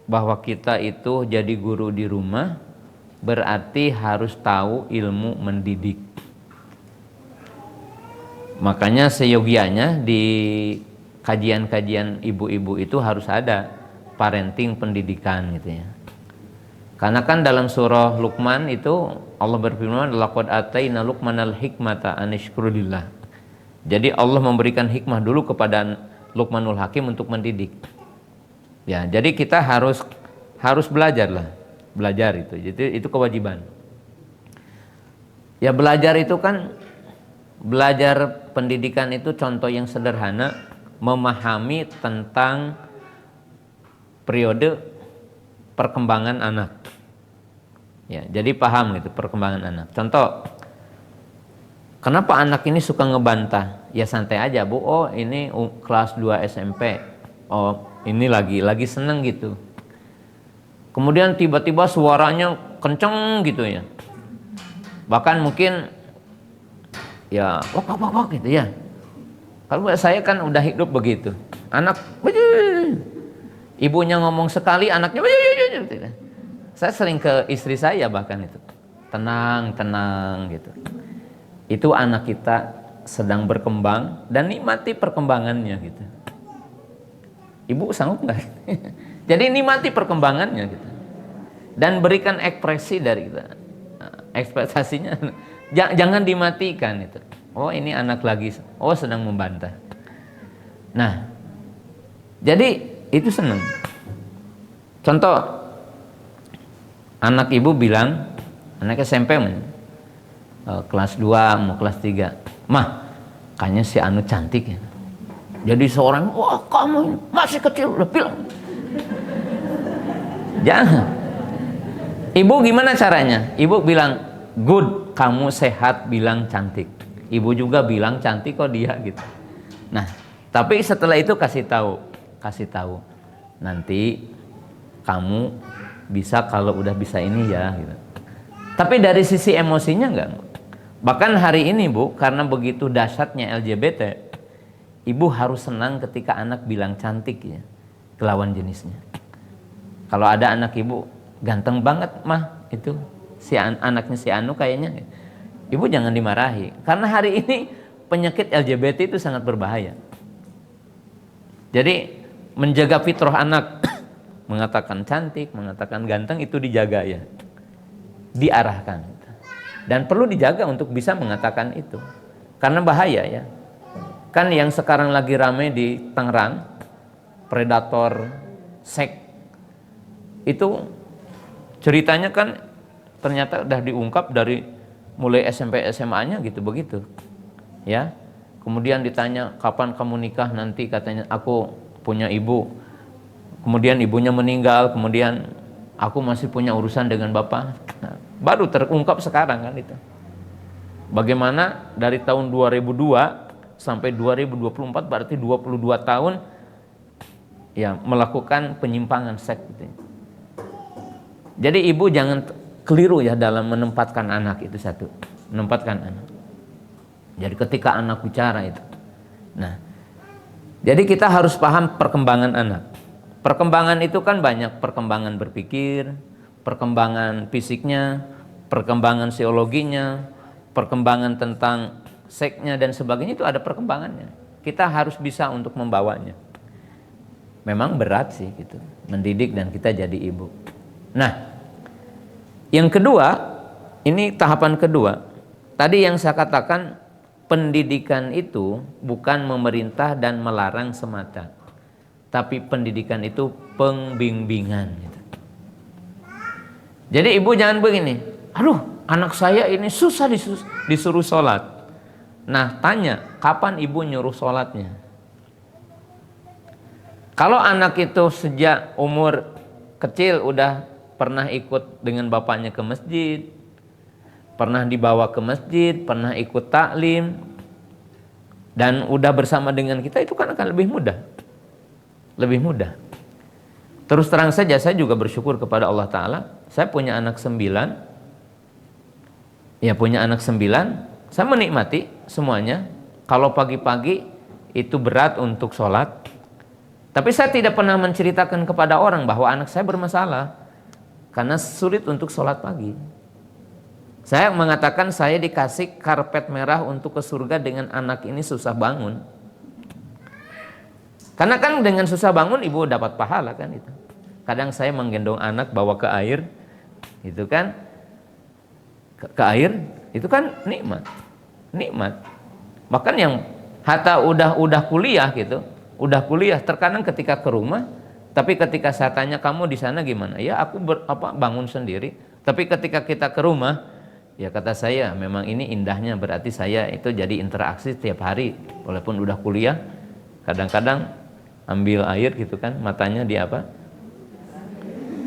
bahwa kita itu jadi guru di rumah, berarti harus tahu ilmu mendidik. Makanya seyogianya di kajian-kajian ibu-ibu itu harus ada parenting pendidikan gitu ya. Karena kan dalam surah Luqman itu Allah berfirman, laqad ataina Luqmanal hikmata an yashkurulillah. Jadi Allah memberikan hikmah dulu kepada Luqmanul Hakim untuk mendidik. Ya, jadi kita harus belajar lah, belajar itu. Jadi itu kewajiban. Ya belajar itu kan, belajar pendidikan itu contoh yang sederhana, memahami tentang periode perkembangan anak. Ya, jadi paham gitu perkembangan anak. Contoh, kenapa anak ini suka ngebantah? Ya santai aja, Bu. Oh, ini kelas 2 SMP. Oh, ini lagi seneng gitu. Kemudian tiba-tiba suaranya kenceng gitu ya. Bahkan mungkin ya wak gitu ya. Kalau saya kan udah hidup begitu. Anak ibunya ngomong sekali, anaknya gitu. Saya sering ke istri saya bahkan itu. Tenang gitu. Itu anak kita sedang berkembang dan nikmati perkembangannya gitu. Ibu sanggup nggak? Jadi nikmati perkembangannya gitu. Dan berikan ekspresi dari kita. Ekspektasinya jangan dimatikan itu. Oh ini anak lagi, oh sedang membantah. Nah, jadi itu senang. Contoh, anak ibu bilang, anak SMP kelas 2 mau kelas 3, mah kayaknya si Anu cantik ya. Jadi seorang, wah kamu masih kecil udah bilang. Jangan. Ibu gimana caranya? Ibu bilang, good, kamu sehat, bilang cantik. Ibu juga bilang cantik kok dia gitu. Nah, tapi setelah itu kasih tahu. Nanti kamu bisa kalau udah bisa ini ya gitu. Tapi dari sisi emosinya enggak. Bahkan hari ini Bu, karena begitu dahsyatnya LGBT, ibu harus senang ketika anak bilang cantik ya ke lawan jenisnya. Kalau ada anak ibu ganteng banget mah itu si anaknya si Anu kayaknya, ibu jangan dimarahi. Karena hari ini penyakit LGBT itu sangat berbahaya. Jadi menjaga fitrah anak, mengatakan cantik, mengatakan ganteng itu dijaga ya, diarahkan. Dan perlu dijaga untuk bisa mengatakan itu. Karena bahaya ya. Kan yang sekarang lagi ramai di Tangerang, predator seks, itu ceritanya kan ternyata udah diungkap dari mulai SMP SMA-nya gitu begitu. Ya. Kemudian ditanya kapan kamu nikah, nanti katanya aku punya ibu. Kemudian ibunya meninggal, kemudian aku masih punya urusan dengan bapak. Nah, baru terungkap sekarang kan itu. Bagaimana dari tahun 2002 sampai 2024 berarti 22 tahun ya melakukan penyimpangan seks gitu. Jadi ibu jangan keliru ya dalam menempatkan anak itu satu. Menempatkan anak. Jadi ketika anak bicara itu. Nah, jadi kita harus paham perkembangan anak. Perkembangan itu kan banyak, perkembangan berpikir, perkembangan fisiknya, perkembangan psikologinya, perkembangan tentang seksnya dan sebagainya, itu ada perkembangannya. Kita harus bisa untuk membawanya. Memang berat sih gitu, mendidik dan kita jadi ibu. Nah, yang kedua, ini tahapan kedua. Tadi yang saya katakan, pendidikan itu bukan memerintah dan melarang semata, tapi pendidikan itu pembimbingan gitu. Jadi ibu jangan begini, aduh anak saya ini susah disuruh sholat. Nah tanya, kapan ibu nyuruh sholatnya? Kalau anak itu sejak umur kecil udah pernah ikut dengan bapaknya ke masjid, pernah dibawa ke masjid, pernah ikut taklim, dan udah bersama dengan kita, itu kan akan lebih mudah. Lebih mudah. Terus terang saja saya juga bersyukur kepada Allah Ta'ala. Saya punya anak 9. Ya punya anak 9. Saya menikmati semuanya. Kalau pagi-pagi itu berat untuk sholat. Tapi saya tidak pernah menceritakan kepada orang bahwa anak saya bermasalah. Karena sulit untuk sholat pagi. Saya mengatakan saya dikasih karpet merah untuk ke surga dengan anak ini susah bangun. Karena kan dengan susah bangun ibu dapat pahala kan itu. Kadang saya menggendong anak bawa ke air, itu kan ke air, itu kan nikmat. Bahkan yang hatta udah kuliah gitu, udah kuliah terkadang ketika ke rumah, tapi ketika saya tanya kamu di sana gimana? Ya aku bangun sendiri. Tapi ketika kita ke rumah, ya kata saya memang ini indahnya, berarti saya itu jadi interaksi setiap hari walaupun udah kuliah. Kadang-kadang ambil air gitu kan, matanya di apa?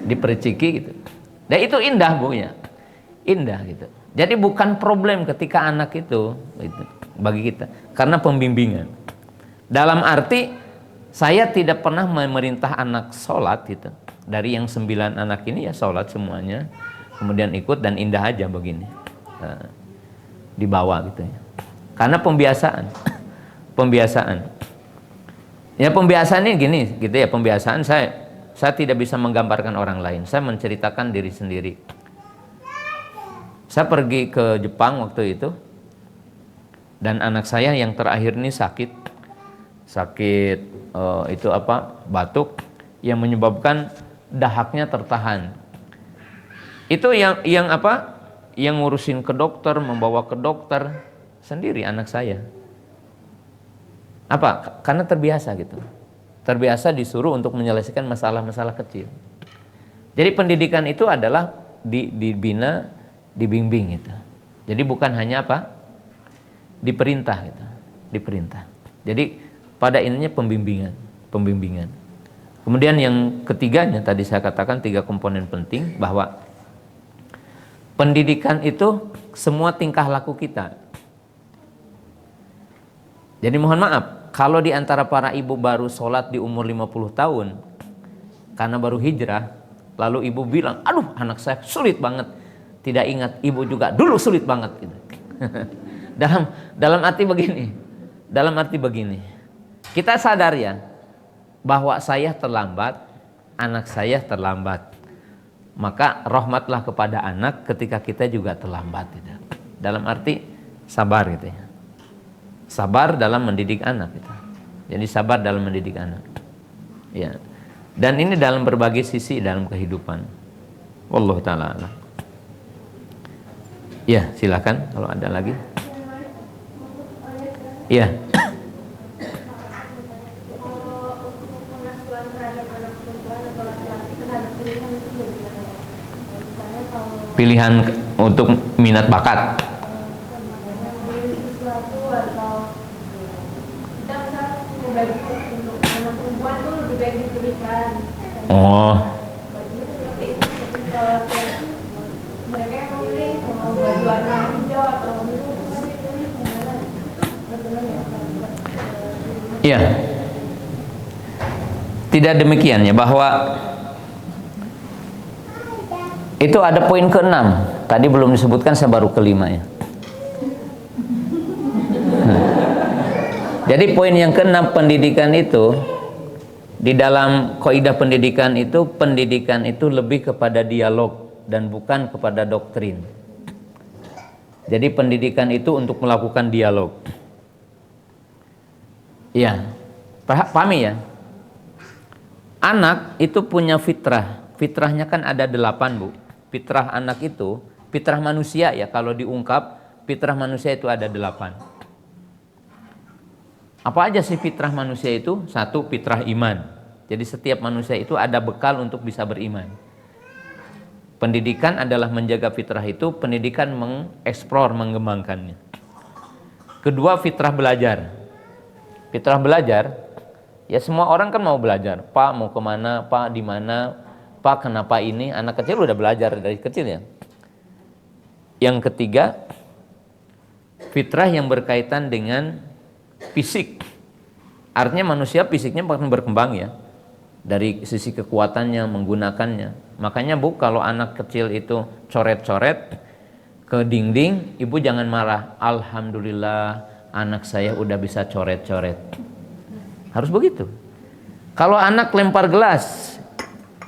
Diperciki gitu. Dan itu indah Bu ya. Indah gitu. Jadi bukan problem ketika anak itu gitu, bagi kita, karena pembimbingan. Dalam arti saya tidak pernah memerintah anak sholat gitu. Dari yang 9 anak ini ya sholat semuanya, kemudian ikut dan indah aja begini. Nah, dibawa gitu ya. Karena pembiasaan. Ya pembiasaannya gini gitu ya, pembiasaan saya tidak bisa menggambarkan orang lain, saya menceritakan diri sendiri. Saya pergi ke Jepang waktu itu, dan anak saya yang terakhir ini sakit itu apa, batuk yang menyebabkan dahaknya tertahan. Itu yang apa, yang ngurusin ke dokter, membawa ke dokter sendiri anak saya. Apa? Karena terbiasa gitu. Terbiasa disuruh untuk menyelesaikan masalah-masalah kecil. Jadi pendidikan itu adalah dibina, dibimbing gitu. Jadi bukan hanya apa? Diperintah gitu. Diperintah. Jadi pada intinya pembimbingan. Kemudian yang ketiganya tadi saya katakan 3 komponen penting, bahwa pendidikan itu semua tingkah laku kita. Jadi mohon maaf, kalau di antara para ibu baru sholat di umur 50 tahun karena baru hijrah, lalu ibu bilang, aduh anak saya sulit banget, tidak ingat ibu juga dulu sulit banget gitu. dalam arti begini, kita sadar ya bahwa saya terlambat, anak saya terlambat, maka rahmatlah kepada anak ketika kita juga terlambat gitu. Dalam arti sabar gitu ya. Sabar dalam mendidik anak gitu. Jadi sabar dalam mendidik anak. Ya. Dan ini dalam berbagai sisi dalam kehidupan. Wallahu taala a'lam. Ya, silakan kalau ada lagi. Ya. Pilihan untuk minat bakat. Oh. Iya. Tidak demikian ya, bahwa itu ada poin ke-6. Tadi belum disebutkan, saya baru ke-5 ya. Jadi poin yang ke-6, pendidikan itu, di dalam kaidah pendidikan itu lebih kepada dialog dan bukan kepada doktrin. Jadi pendidikan itu untuk melakukan dialog. Ya, pahami ya. Anak itu punya fitrah. Fitrahnya kan ada 8 Bu. Fitrah anak itu, fitrah manusia ya, kalau diungkap, fitrah manusia itu ada 8. Apa aja sih fitrah manusia itu? 1, fitrah iman. Jadi setiap manusia itu ada bekal untuk bisa beriman. Pendidikan adalah menjaga fitrah itu, pendidikan mengeksplor, mengembangkannya. Kedua, fitrah belajar. Fitrah belajar, ya semua orang kan mau belajar. Pak mau kemana, Pak di mana, Pak kenapa ini? Anak kecil udah belajar dari kecil ya. Yang ketiga, fitrah yang berkaitan dengan fisik. Artinya manusia fisiknya akan berkembang ya. dari sisi kekuatannya menggunakannya. Makanya Bu, kalau anak kecil itu coret-coret ke dinding, ibu jangan marah. Alhamdulillah anak saya udah bisa coret-coret. Harus begitu. Kalau anak lempar gelas,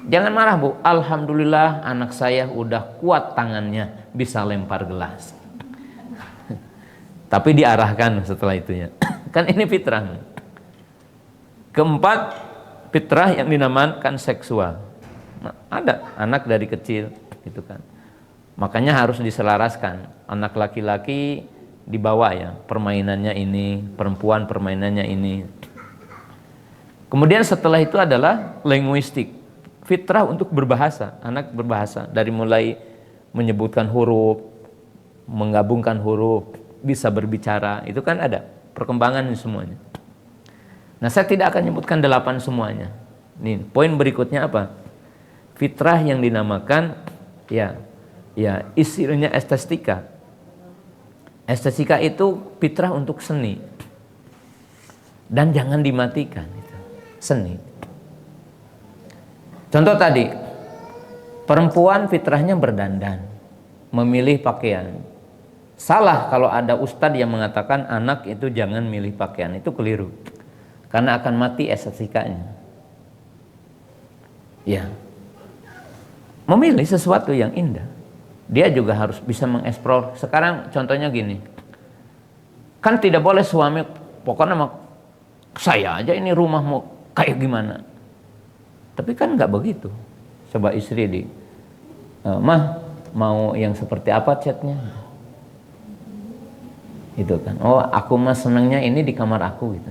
jangan marah Bu. Alhamdulillah anak saya udah kuat tangannya, bisa lempar gelas. Tapi diarahkan setelah itunya. Kan ini fitrah. Keempat, fitrah yang dinamakan seksual. Nah, ada anak dari kecil gitu kan. Makanya harus diselaraskan. Anak laki-laki dibawa ya, permainannya ini, perempuan permainannya ini. Kemudian setelah itu adalah linguistik. Fitrah untuk berbahasa. Anak berbahasa dari mulai menyebutkan huruf, menggabungkan huruf, bisa berbicara. Itu kan ada perkembangan ini semuanya. Nah, saya tidak akan menyebutkan 8 semuanya. Nih, poin berikutnya apa? Fitrah yang dinamakan ya istilahnya estetika. Estetika itu fitrah untuk seni. Dan jangan dimatikan itu. Seni. Contoh tadi, perempuan fitrahnya berdandan, memilih pakaian. Salah kalau ada ustadz yang mengatakan anak itu jangan milih pakaian, itu keliru. Karena akan mati estetikanya. Ya. Memilih sesuatu yang indah. Dia juga harus bisa mengeksplor. Sekarang contohnya gini. Kan tidak boleh suami pokoknya saya aja ini rumah mau kayak gimana. Tapi kan nggak begitu. Coba istri mah mau yang seperti apa catnya? Itu kan. Oh, aku mah senangnya ini di kamar aku gitu.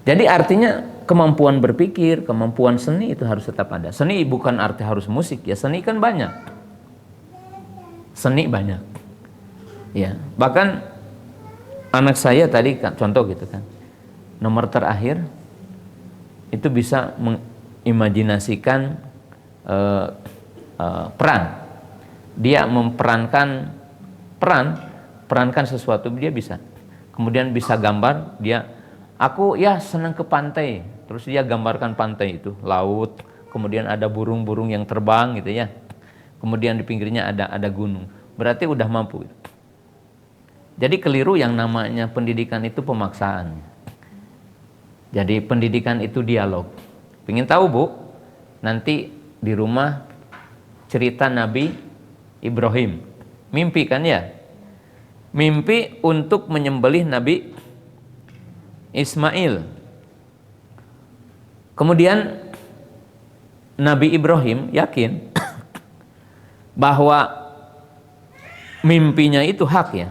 Jadi artinya kemampuan berpikir, kemampuan seni itu harus tetap ada. Seni bukan arti harus musik ya, seni kan banyak. Seni banyak. Ya, bahkan anak saya tadi contoh gitu kan. Nomor terakhir itu bisa mengimajinasikan peran. Dia perankan sesuatu dia bisa. Kemudian bisa gambar, aku ya senang ke pantai. Terus dia gambarkan pantai itu, laut, kemudian ada burung-burung yang terbang gitu ya. Kemudian di pinggirnya ada gunung. Berarti udah mampu. Jadi keliru yang namanya pendidikan itu pemaksaan. Jadi pendidikan itu dialog. Pengen tahu Bu? Nanti di rumah cerita Nabi Ibrahim. Mimpi kan ya? Mimpi untuk menyembelih Nabi Ismail. Kemudian Nabi Ibrahim yakin bahwa mimpinya itu hak ya.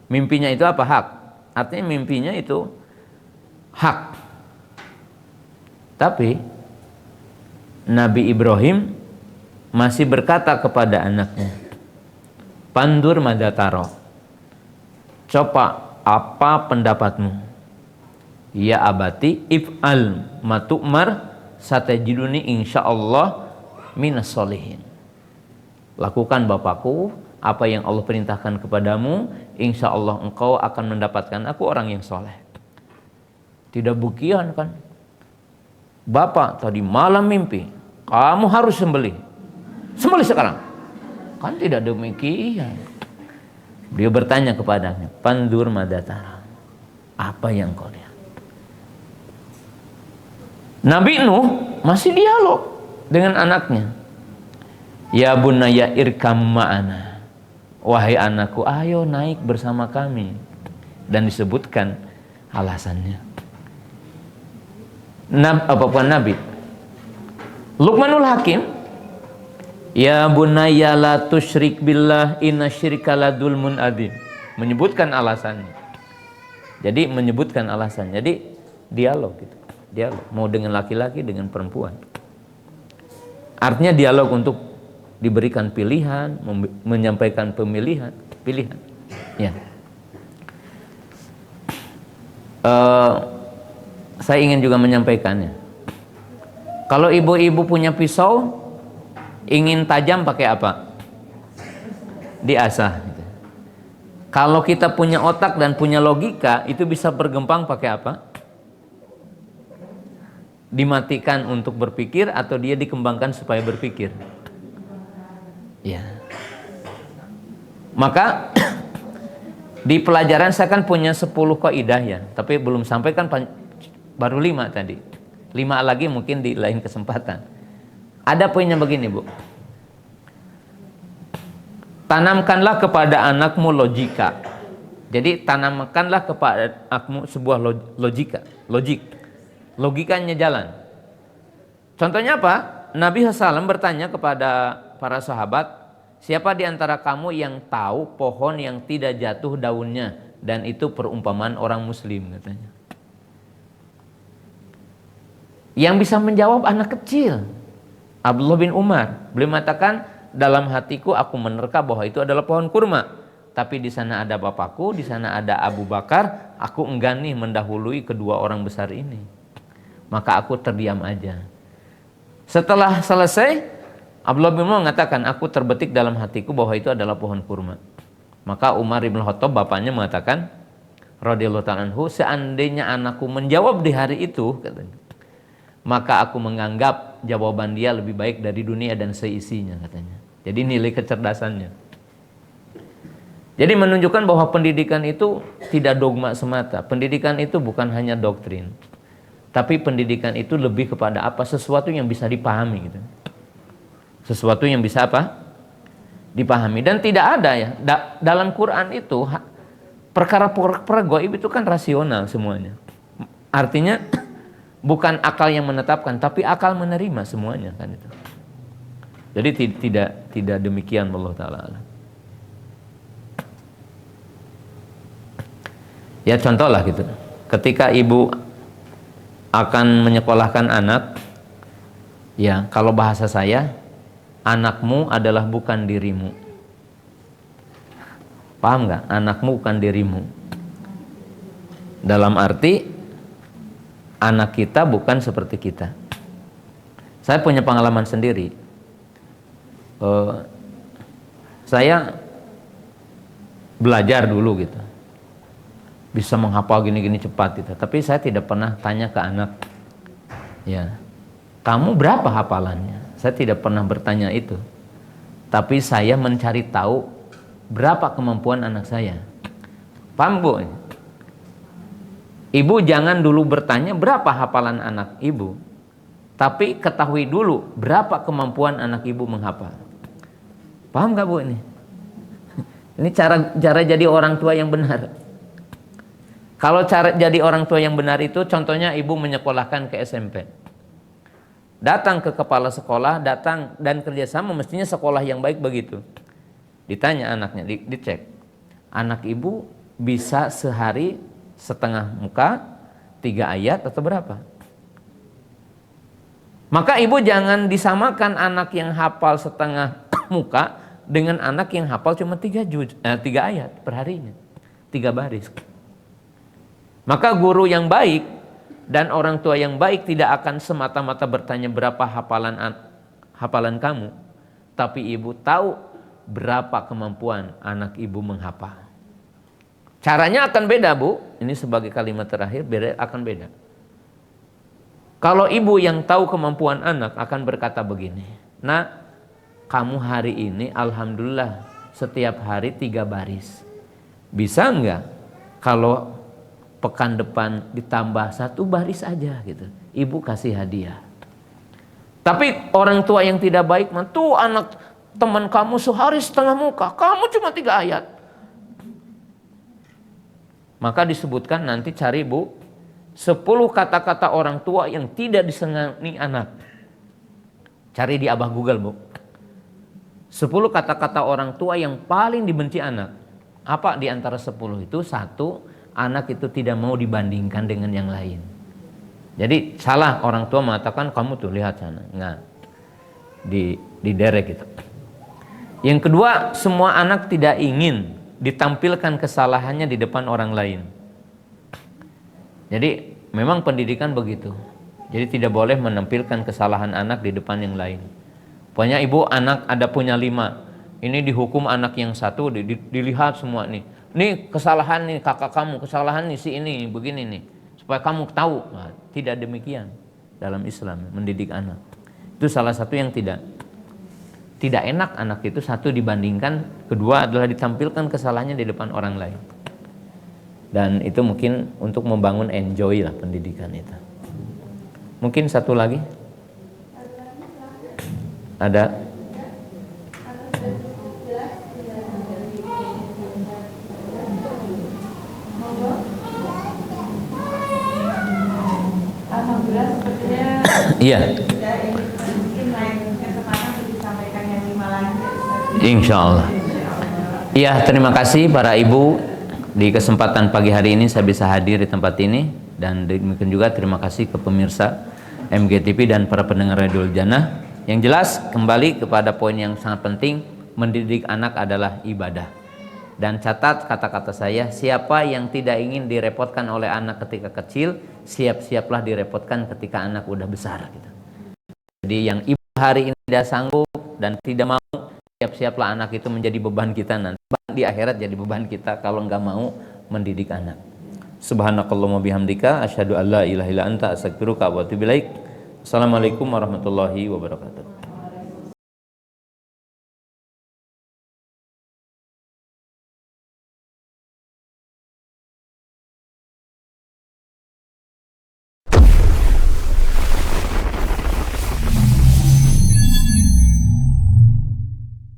Mimpinya itu apa? Hak. Artinya mimpinya itu hak. Tapi Nabi Ibrahim masih berkata kepada anaknya, "Pandur madataro." Coba apa pendapatmu? Ya abati if'al matu'mar satajiduni insyaallah minas solihin. Lakukan bapakku apa yang Allah perintahkan kepadamu, insyaallah engkau akan mendapatkan aku orang yang soleh. Tidak bukian kan? Bapak tadi malam mimpi, kamu harus sembelih. Sembelih sekarang. Kan tidak demikian. Dia bertanya kepadanya, "Pandur madatara." Apa yang kau lihat? Nabi Nuh masih dialog dengan anaknya. Ya bunaya irkam ma'ana. Wahai anakku, ayo naik bersama kami. Dan disebutkan alasannya. Bukan Nabi. Luqmanul Hakim. Ya bunaya la tusyrik billah inna syirka la dzulmun adzim. Menyebutkan alasannya. Jadi menyebutkan alasan. Jadi dialog gitu. Dialog mau dengan laki-laki dengan perempuan. Artinya dialog untuk diberikan pilihan, menyampaikan pilihan. Ya. Saya ingin juga menyampaikannya. Kalau ibu-ibu punya pisau, ingin tajam pakai apa? Diasah. Kalau kita punya otak dan punya logika, itu bisa bergempang pakai apa? Dimatikan untuk berpikir atau dia dikembangkan supaya berpikir? Ya. Maka di pelajaran saya kan punya 10 kaidah ya, tapi belum sampai kan baru 5 tadi. 5 lagi mungkin di lain kesempatan. Ada poinnya begini, Bu. Tanamkanlah kepada anakmu logika. Jadi tanamkanlah kepada anakmu sebuah logik. Logikanya jalan. Contohnya apa? Nabi SAW bertanya kepada para sahabat, siapa di antara kamu yang tahu pohon yang tidak jatuh daunnya? Dan itu perumpamaan orang muslim katanya. Yang bisa menjawab anak kecil, Abdullah bin Umar. Beliau mengatakan, dalam hatiku aku menerka bahwa itu adalah pohon kurma. Tapi di sana ada bapakku, di sana ada Abu Bakar. Aku enggan nih mendahului kedua orang besar ini. Maka aku terdiam aja. Setelah selesai, Abdullah bin Umar mengatakan, aku terbetik dalam hatiku bahwa itu adalah pohon kurma. Maka Umar bin Khattab, bapaknya, mengatakan, radhiyallahu ta'ala anhu, seandainya anakku menjawab di hari itu, katanya, maka aku menganggap jawaban dia lebih baik dari dunia dan seisinya, katanya. Jadi nilai kecerdasannya. Jadi menunjukkan bahwa pendidikan itu tidak dogma semata. Pendidikan itu bukan hanya doktrin. Tapi pendidikan itu lebih kepada apa? Sesuatu yang bisa dipahami gitu. Sesuatu yang bisa apa? Dipahami. Dan tidak ada ya, dalam Quran itu perkara-perkara gaib itu kan rasional semuanya. Artinya bukan akal yang menetapkan, tapi akal menerima semuanya kan itu. Jadi tidak demikian, Allah Ta'ala. Ya contoh lah gitu. Ketika ibu akan menyekolahkan anak, ya kalau bahasa saya, anakmu adalah bukan dirimu. Paham nggak? Anakmu bukan dirimu. Dalam arti anak kita bukan seperti kita. Saya punya pengalaman sendiri. Saya belajar dulu gitu, bisa menghafal gini-gini cepat gitu. Tapi saya tidak pernah tanya ke anak, ya, kamu berapa hafalannya? Saya tidak pernah bertanya itu. Tapi saya mencari tahu berapa kemampuan anak saya. Paham, Bu? Ibu jangan dulu bertanya berapa hafalan anak ibu, tapi ketahui dulu berapa kemampuan anak ibu menghafal. Paham gak, Bu, ini? Ini cara jadi orang tua yang benar. Kalau cara jadi orang tua yang benar itu, contohnya ibu menyekolahkan ke SMP. Datang ke kepala sekolah, datang dan kerjasama, mestinya sekolah yang baik begitu. Ditanya anaknya, dicek. Anak ibu bisa sehari setengah muka, 3 ayat atau berapa? Maka ibu jangan disamakan anak yang hafal setengah muka dengan anak yang hafal cuma 3 ayat per harinya, 3 baris. Maka guru yang baik dan orang tua yang baik tidak akan semata-mata bertanya berapa hafalan kamu, tapi ibu tahu berapa kemampuan anak ibu menghafal. Caranya akan beda, Bu. Ini sebagai kalimat terakhir, akan beda. Kalau ibu yang tahu kemampuan anak akan berkata begini, nak, kamu hari ini alhamdulillah setiap hari 3 baris. Bisa enggak kalau pekan depan ditambah 1 baris aja gitu. Ibu kasih hadiah. Tapi orang tua yang tidak baik, tuh anak teman kamu sehari setengah muka, kamu cuma 3 ayat. Maka disebutkan nanti cari, Bu, 10 kata-kata orang tua yang tidak disegani anak. Cari di Abah Google, Bu. 10 kata-kata orang tua yang paling dibenci anak. Apa di antara 10 itu? 1, anak itu tidak mau dibandingkan dengan yang lain. Jadi salah orang tua mengatakan, kamu tuh lihat sana. Nah, di derek itu. Yang kedua, semua anak tidak ingin ditampilkan kesalahannya di depan orang lain. Jadi memang pendidikan begitu. Jadi tidak boleh menampilkan kesalahan anak di depan yang lain. Pokoknya ibu anak ada punya 5, ini dihukum anak yang 1, dilihat semua nih. Nih kesalahan nih kakak kamu, kesalahan nih si ini, begini nih. Supaya kamu tahu. Nah, tidak demikian. dalam Islam, mendidik anak. Itu salah satu yang tidak enak anak itu, satu dibandingkan, kedua adalah ditampilkan kesalahannya di depan orang lain. Dan itu mungkin untuk membangun enjoy lah pendidikan itu. Mungkin satu lagi? Ada? Alhamdulillah sepertinya Iya. mungkin lain kesempatan untuk disampaikan yang 5 lagi. Insya Allah. Iya, terima kasih para ibu. Di kesempatan pagi hari ini saya bisa hadir di tempat ini, dan demikian juga terima kasih ke pemirsa MGTV dan para pendengar Radio Jannah. Yang jelas kembali kepada poin yang sangat penting, mendidik anak adalah ibadah. Dan catat kata-kata saya, siapa yang tidak ingin direpotkan oleh anak ketika kecil, siap-siaplah direpotkan ketika anak udah besar gitu. Jadi yang ibu hari ini tidak sanggup dan tidak mau, siap-siaplah anak itu menjadi beban kita nanti. Di akhirat jadi beban kita kalau nggak mau mendidik anak. Subhanakallahumma bihamdika asyhadu an la ilaha illa anta astaghfiruka wa atubu ilaik. Assalamualaikum warahmatullahi wabarakatuh.